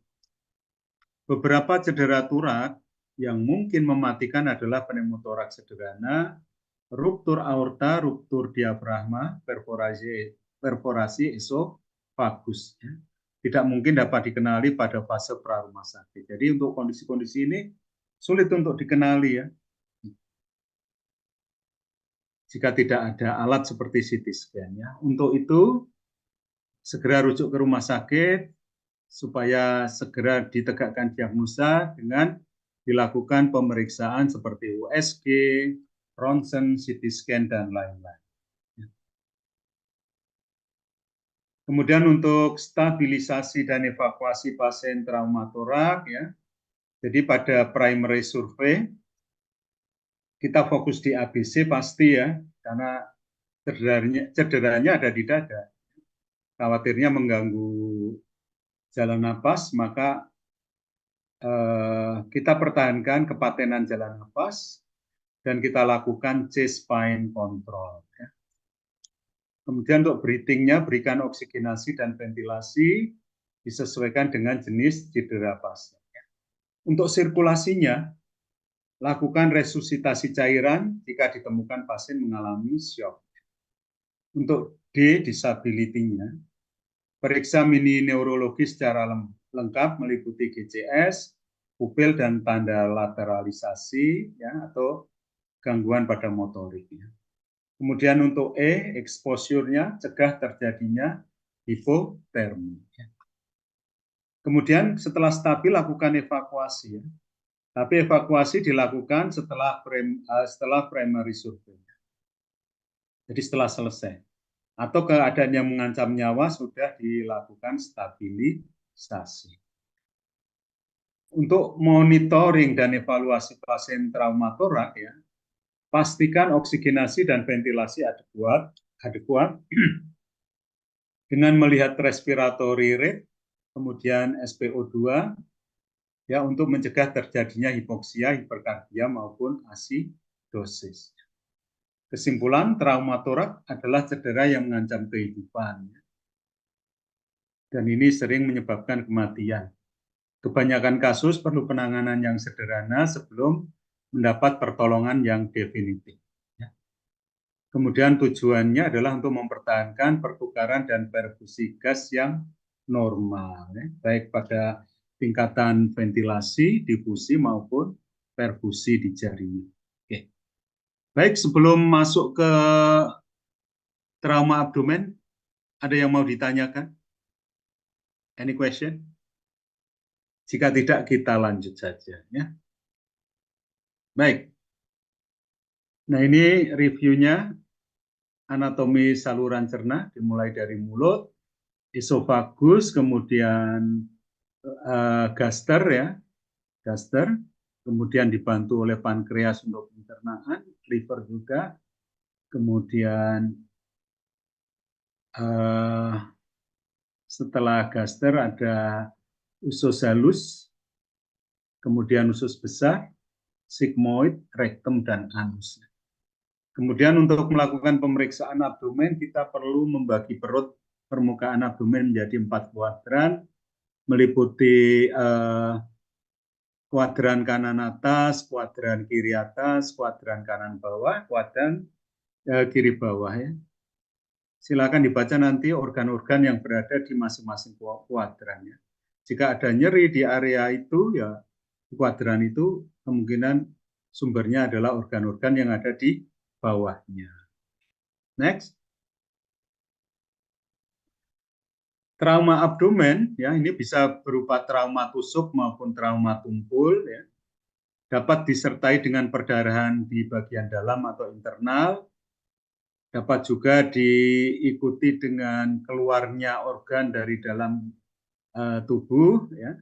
Beberapa cedera torak yang mungkin mematikan adalah pneumotoraks sederhana, ruptur aorta, ruptur diafragma, perforasi esofagus. Ya. Tidak mungkin dapat dikenali pada fase pra-rumah sakit. Jadi untuk kondisi-kondisi ini sulit untuk dikenali ya. Jika tidak ada alat seperti CT scan ya. Untuk itu segera rujuk ke rumah sakit supaya segera ditegakkan diagnosa dengan dilakukan pemeriksaan seperti USG, ronsen, CT scan, dan lain-lain. Kemudian untuk stabilisasi dan evakuasi pasien traumatorak, ya, jadi pada primary survey, kita fokus di ABC pasti ya, karena cederanya ada di dada. Khawatirnya mengganggu jalan napas, maka kita pertahankan kepatenan jalan napas dan kita lakukan chest spine control. Ya. Kemudian untuk breathing-nya berikan oksigenasi dan ventilasi disesuaikan dengan jenis cedera pasien. Untuk sirkulasinya, Lakukan resusitasi cairan jika ditemukan pasien mengalami shock. Untuk D, disability-nya, periksa mini neurologi secara lengkap meliputi GCS, pupil dan tanda lateralisasi ya, atau gangguan pada motorik. Ya. Kemudian untuk E, exposure-nya, cegah terjadinya hipotermi. Ya. Kemudian setelah stabil lakukan evakuasi. Ya. Tapi evakuasi dilakukan setelah primary survey. Jadi setelah selesai. Atau keadaan yang mengancam nyawa sudah dilakukan stabilisasi. Untuk monitoring dan evaluasi pasien trauma torak, ya, pastikan oksigenasi dan ventilasi adekuat dengan melihat respiratory rate, kemudian SpO2, ya, untuk mencegah terjadinya hipoksia, hiperkardia maupun asidosis. Kesimpulan, trauma torak adalah cedera yang mengancam kehidupan. Dan ini sering menyebabkan kematian. Kebanyakan kasus perlu penanganan yang sederhana sebelum mendapat pertolongan yang definitif. Kemudian tujuannya adalah untuk mempertahankan pertukaran dan perfusi gas yang normal, baik pada tingkatan ventilasi, difusi maupun perfusi di jaringan. Oke. Baik, sebelum masuk ke trauma abdomen, ada yang mau ditanyakan? Any question? Jika tidak, kita lanjut saja. Ya. Baik. Nah, ini reviewnya anatomi saluran cerna, dimulai dari mulut, esofagus, kemudian gaster, ya, gaster, kemudian dibantu oleh pankreas untuk pencernaan, liver juga, kemudian setelah gaster ada usus halus, kemudian usus besar, sigmoid, rektum, dan anus. Kemudian untuk melakukan pemeriksaan abdomen, kita perlu membagi permukaan abdomen menjadi 4 kuadran, meliputi kuadran kanan atas, kuadran kiri atas, kuadran kanan bawah, kuadran kiri bawah. Ya. Silakan dibaca nanti organ-organ yang berada di masing-masing kuadran. Ya. Jika ada nyeri di area itu, ya kuadran itu kemungkinan sumbernya adalah organ-organ yang ada di bawahnya. Next. Trauma abdomen, ya ini bisa berupa trauma tusuk maupun trauma tumpul, ya. Dapat disertai dengan perdarahan di bagian dalam atau internal, dapat juga diikuti dengan keluarnya organ dari dalam tubuh, ya.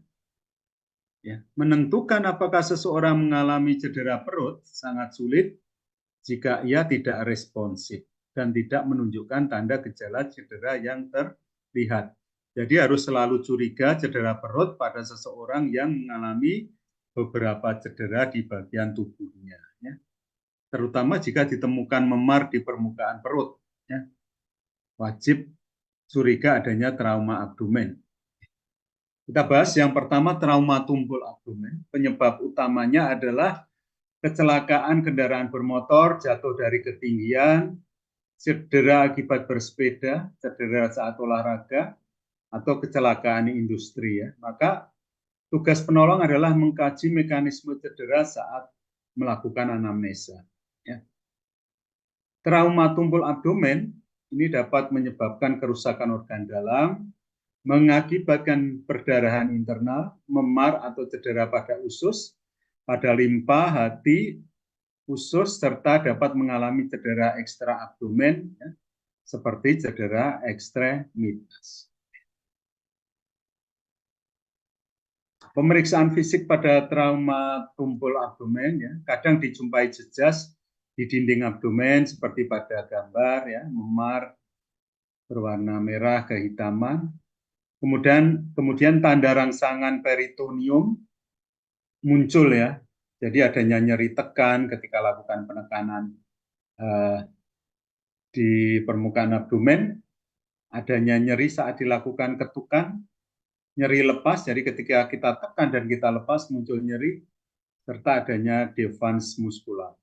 Ya. Menentukan apakah seseorang mengalami cedera perut sangat sulit jika ia tidak responsif dan tidak menunjukkan tanda gejala cedera yang terlihat. Jadi harus selalu curiga cedera perut pada seseorang yang mengalami beberapa cedera di bagian tubuhnya. Ya. Terutama jika ditemukan memar di permukaan perut. Ya. Wajib curiga adanya trauma abdomen. Kita bahas yang pertama trauma tumpul abdomen. Penyebab utamanya adalah kecelakaan kendaraan bermotor, jatuh dari ketinggian, cedera akibat bersepeda, cedera saat olahraga, atau kecelakaan industri. Ya. Maka tugas penolong adalah mengkaji mekanisme cedera saat melakukan anamnesa. Ya. Trauma tumpul abdomen ini dapat menyebabkan kerusakan organ dalam, mengakibatkan perdarahan internal, memar atau cedera pada usus, pada limpa, hati, usus, serta dapat mengalami cedera ekstra abdomen, ya, seperti cedera ekstremitas. Pemeriksaan fisik pada trauma tumpul abdomen, ya, kadang dijumpai jejas di dinding abdomen seperti pada gambar, ya, memar berwarna merah kehitaman. Kemudian tanda rangsangan peritoneum muncul, ya. Jadi adanya nyeri tekan ketika lakukan penekanan di permukaan abdomen, adanya nyeri saat dilakukan ketukan, nyeri lepas, jadi ketika kita tekan dan kita lepas muncul nyeri, serta adanya devans muskular.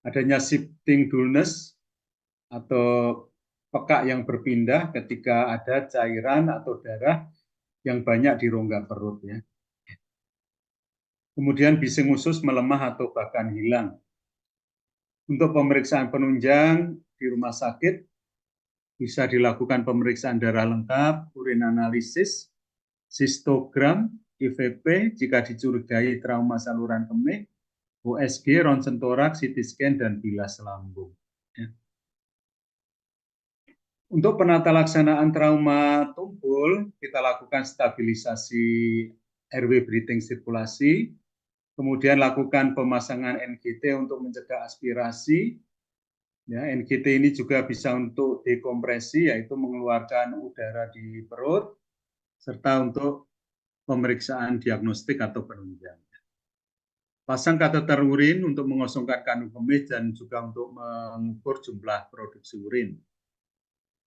Adanya shifting dullness atau pekak yang berpindah ketika ada cairan atau darah yang banyak di rongga perut ya. Kemudian bising usus melemah atau bahkan hilang. Untuk pemeriksaan penunjang di rumah sakit bisa dilakukan pemeriksaan darah lengkap, urin analisis, sistogram, IVP jika dicurigai trauma saluran kemih, USG, ronsen toraks, CT scan, dan bilas lambung. Untuk penata laksanaan trauma tumpul, kita lakukan stabilisasi airway breathing sirkulasi, kemudian lakukan pemasangan NGT untuk mencegah aspirasi. Ya, NGT ini juga bisa untuk dekompresi, yaitu mengeluarkan udara di perut, serta untuk pemeriksaan diagnostik atau penunjang. Pasang kateter urin untuk mengosongkan kandung kemih dan juga untuk mengukur jumlah produksi urin.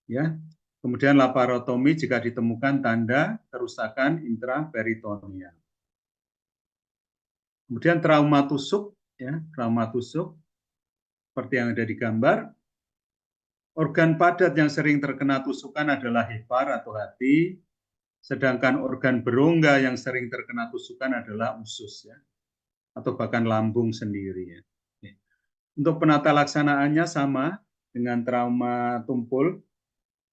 Ya, kemudian laparotomi jika ditemukan tanda kerusakan intraperitoneal. Kemudian trauma tusuk, ya, trauma tusuk seperti yang ada di gambar. Organ padat yang sering terkena tusukan adalah hepar atau hati, sedangkan organ berongga yang sering terkena tusukan adalah usus, ya, atau bahkan lambung sendiri. Ya. Untuk penata laksanaannya sama dengan trauma tumpul,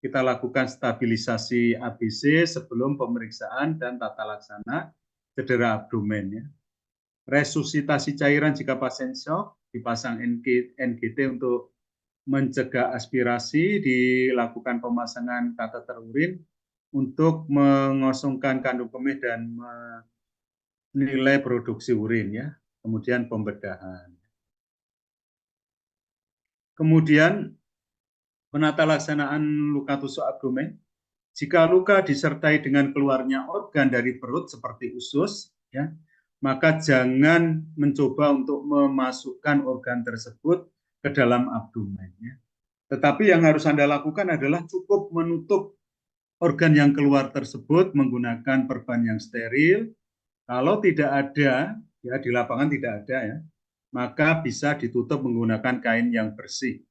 kita lakukan stabilisasi ABC sebelum pemeriksaan dan tata laksana cedera abdomen. Ya. Resusitasi cairan jika pasien shock, dipasang NGT untuk mencegah aspirasi, dilakukan pemasangan kateter urin untuk mengosongkan kandung kemih dan menilai produksi urin. Ya. Kemudian pembedahan. Kemudian penata laksanaan luka tusuk abdomen. Jika luka disertai dengan keluarnya organ dari perut seperti usus, ya, maka jangan mencoba untuk memasukkan organ tersebut ke dalam abdomen. Ya. Tetapi yang harus Anda lakukan adalah cukup menutup organ yang keluar tersebut menggunakan perban yang steril. Kalau tidak ada, ya di lapangan tidak ada ya, maka bisa ditutup menggunakan kain yang bersih.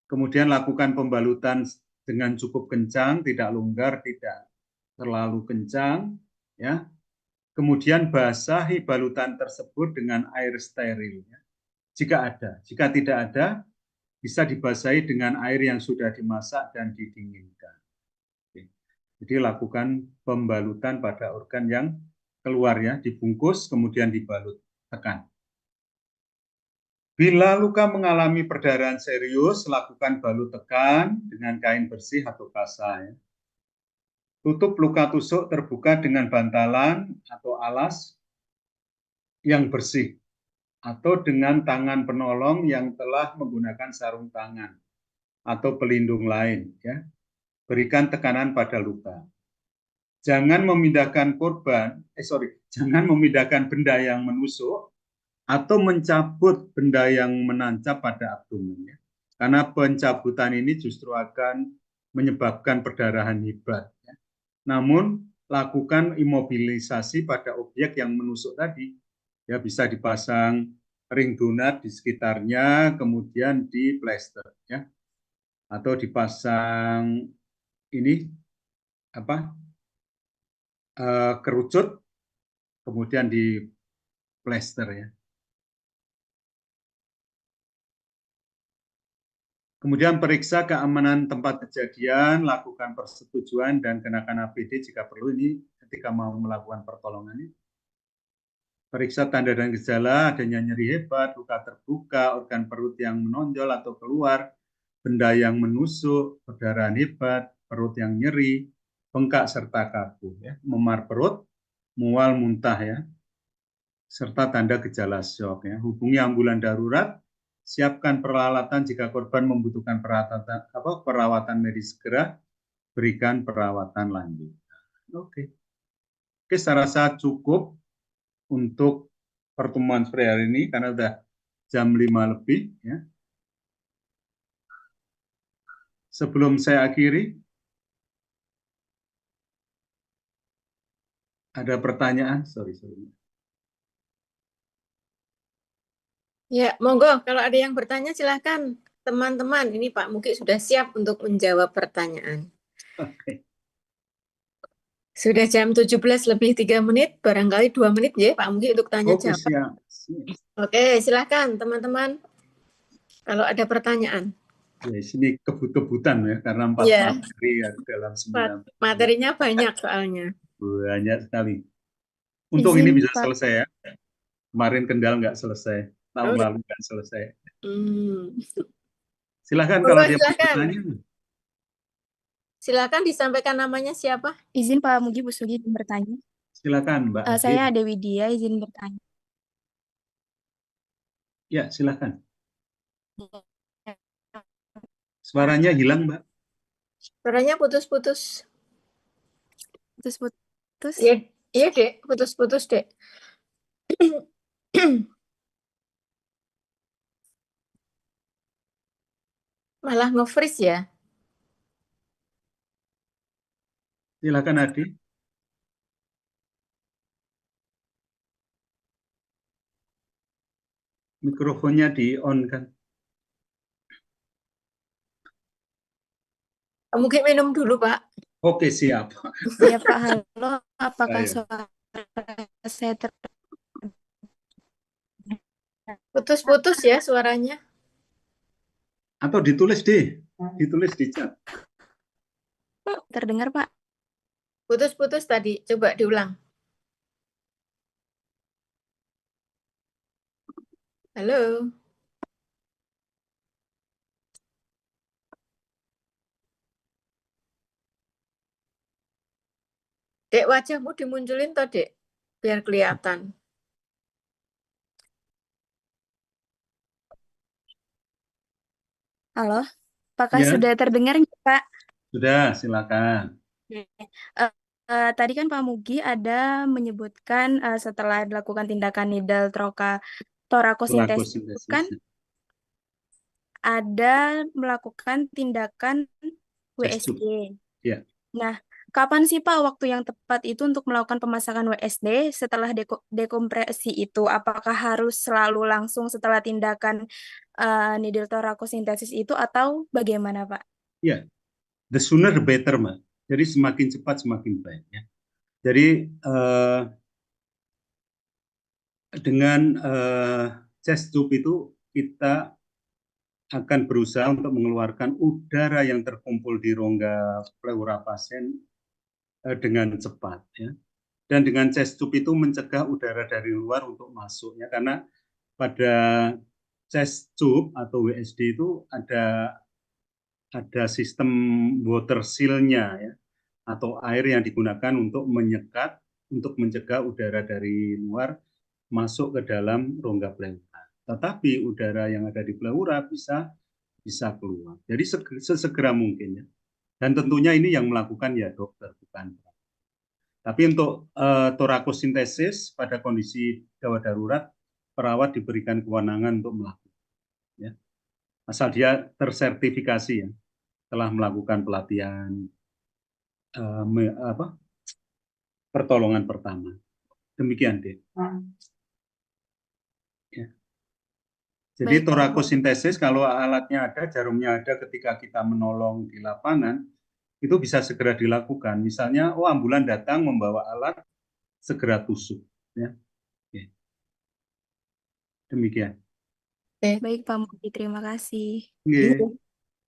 Kemudian lakukan pembalutan dengan cukup kencang, tidak longgar, tidak terlalu kencang, ya. Kemudian basahi balutan tersebut dengan air steril, ya. Jika ada. Jika tidak ada, bisa dibasahi dengan air yang sudah dimasak dan didinginkan. Oke. Jadi lakukan pembalutan pada organ yang keluar, ya, dibungkus kemudian dibalut, tekan. Bila luka mengalami perdarahan serius, lakukan balut tekan dengan kain bersih atau basah. Ya. Tutup luka tusuk terbuka dengan bantalan atau alas yang bersih atau dengan tangan penolong yang telah menggunakan sarung tangan atau pelindung lain. Ya. Berikan tekanan pada luka. Jangan memindahkan jangan memindahkan benda yang menusuk atau mencabut benda yang menancap pada abdomen. Ya. Karena pencabutan ini justru akan menyebabkan perdarahan hebat. Ya. Namun, lakukan imobilisasi pada objek yang menusuk tadi. Ya, bisa dipasang ring donat di sekitarnya, kemudian di plester. Ya. Atau dipasang ini, kerucut, kemudian di plester. Ya. Kemudian periksa keamanan tempat kejadian, lakukan persetujuan dan kenakan APD jika perlu ini ketika mau melakukan pertolongan ini. Periksa tanda dan gejala, adanya nyeri hebat, luka terbuka, organ perut yang menonjol atau keluar, benda yang menusuk, perdarahan hebat, perut yang nyeri, bengkak serta kaku, ya. Memar perut, mual, muntah, ya, serta tanda gejala shock. Ya. Hubungi ambulan darurat. Siapkan peralatan jika korban membutuhkan perawatan medis segera, berikan perawatan lanjut. Oke, saya rasa cukup untuk pertemuan sore hari ini karena sudah jam 5 lebih. Ya. Sebelum saya akhiri, ada pertanyaan? Sorry. Ya, monggo. Kalau ada yang bertanya silakan. Teman-teman, ini Pak Muki sudah siap untuk menjawab pertanyaan. Oke. Sudah jam 17 lebih 3 menit, barangkali 2 menit ya Pak Muki untuk tanya Oke, jawab. siap. Oke, silakan teman-teman. Kalau ada pertanyaan. Ya, sini kebut-kebutan ya, karena 4 Ya, materi ya, dalam 9 menit. materinya banyak soalnya. Banyak sekali. Untung ini Izin, bisa Pak. selesai ya. Kemarin Kendal nggak selesai. Tahun Oh, lalu nggak selesai. hmm. Silahkan kalau Monggo, dia mau silakan. bertanya. Silakan disampaikan namanya siapa? Izin Pak Mugi, Bu Sugi izin bertanya. Silakan Mbak Saya Ade. Dewi Dia izin bertanya. Ya, silakan. Suaranya hilang, Mbak. Suaranya putus-putus. Putus-putus. Iya, iya Dek, putus-putus Dek. Malah nge-freeze ya. Silakan Ade. Mikrofonnya di-on kan. Mungkin minum dulu Pak. Oke, siap. Ya Pak, halo. Apakah Ayo. suara saya Putus-putus ya suaranya. Atau ditulis deh. Ditulis di chat. terdengar Pak? Putus-putus tadi. Coba diulang. Halo. Dek, wajahmu dimunculin toh, Dek? Biar kelihatan. Halo. Apakah Ya, sudah terdengar nggak, Pak? sudah, silakan. Eh, tadi kan Pak Mugi ada menyebutkan setelah dilakukan tindakan nidal torakosintesis itu Torakosintesis. kan ada melakukan tindakan Chest WSD. tube. Ya. Nah, kapan sih Pak waktu yang tepat itu untuk melakukan pemasangan WSD setelah dekompresi itu? Apakah harus selalu langsung setelah tindakan needle thoracosintesis itu atau bagaimana Pak? Ya, the sooner the better, Mbak. Jadi semakin cepat semakin baik ya. Jadi dengan chest tube itu kita akan berusaha untuk mengeluarkan udara yang terkumpul di rongga pleura pasien dengan cepat ya. Dan dengan chest tube itu mencegah udara dari luar untuk masuk ya, karena pada chest tube atau WSD itu ada sistem water seal-nya ya, atau air yang digunakan untuk menyekat, untuk mencegah udara dari luar masuk ke dalam rongga pleura. Tetapi udara yang ada di pleura bisa keluar. Jadi sesegera mungkin ya. Dan tentunya ini yang melakukan ya dokter, bukan. Tapi untuk torakosintesis pada kondisi gawat darurat, perawat diberikan kewenangan untuk melakukan. Ya. Asal dia tersertifikasi ya, telah melakukan pelatihan pertolongan pertama. Demikian deh. Ya. Jadi Baik, Pak. torakosintesis kalau alatnya ada, jarumnya ada ketika kita menolong di lapangan, itu bisa segera dilakukan. Misalnya, ambulan datang membawa alat, segera tusuk. Ya. Oke. Demikian. Baik Pak Mugi, terima kasih. Oke.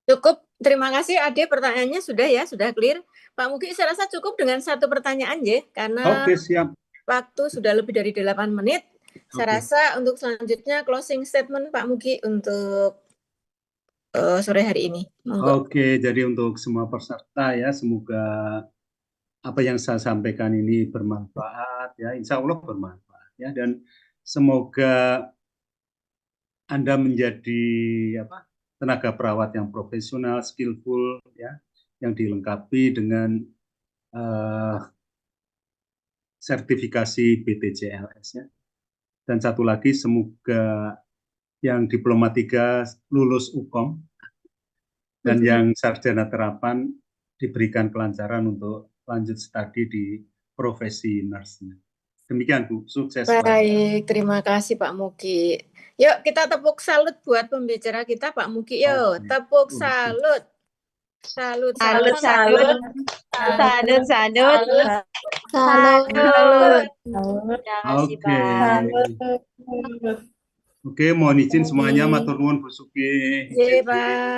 Cukup, terima kasih Ade, pertanyaannya sudah ya, sudah clear. Pak Mugi, saya rasa cukup dengan satu pertanyaan ya, karena Oke, siap. waktu sudah lebih dari 8 menit. Saya Oke. rasa untuk selanjutnya closing statement Pak Mugi untuk sore hari ini. Monggo. Oke, jadi untuk semua peserta ya, semoga apa yang saya sampaikan ini bermanfaat ya, insya Allah bermanfaat ya, dan semoga Anda menjadi tenaga perawat yang profesional, skillful ya, yang dilengkapi dengan sertifikasi BPJLS ya. Dan satu lagi, semoga yang diploma 3 lulus UKOM dan yang sarjana terapan diberikan kelancaran untuk lanjut studi di profesi nurse. Demikian Bu, sukses selalu. Baik, terima kasih Pak Muki. Yuk kita tepuk salut buat pembicara kita Pak Muki. Yuk, Oke. tepuk salut. Salut, Salut, salut. salut, salut. Salut. Terima kasih, Oke. Pak. Oke, mohon izin semuanya matur nuwun Bu Suki. Iya, Pak.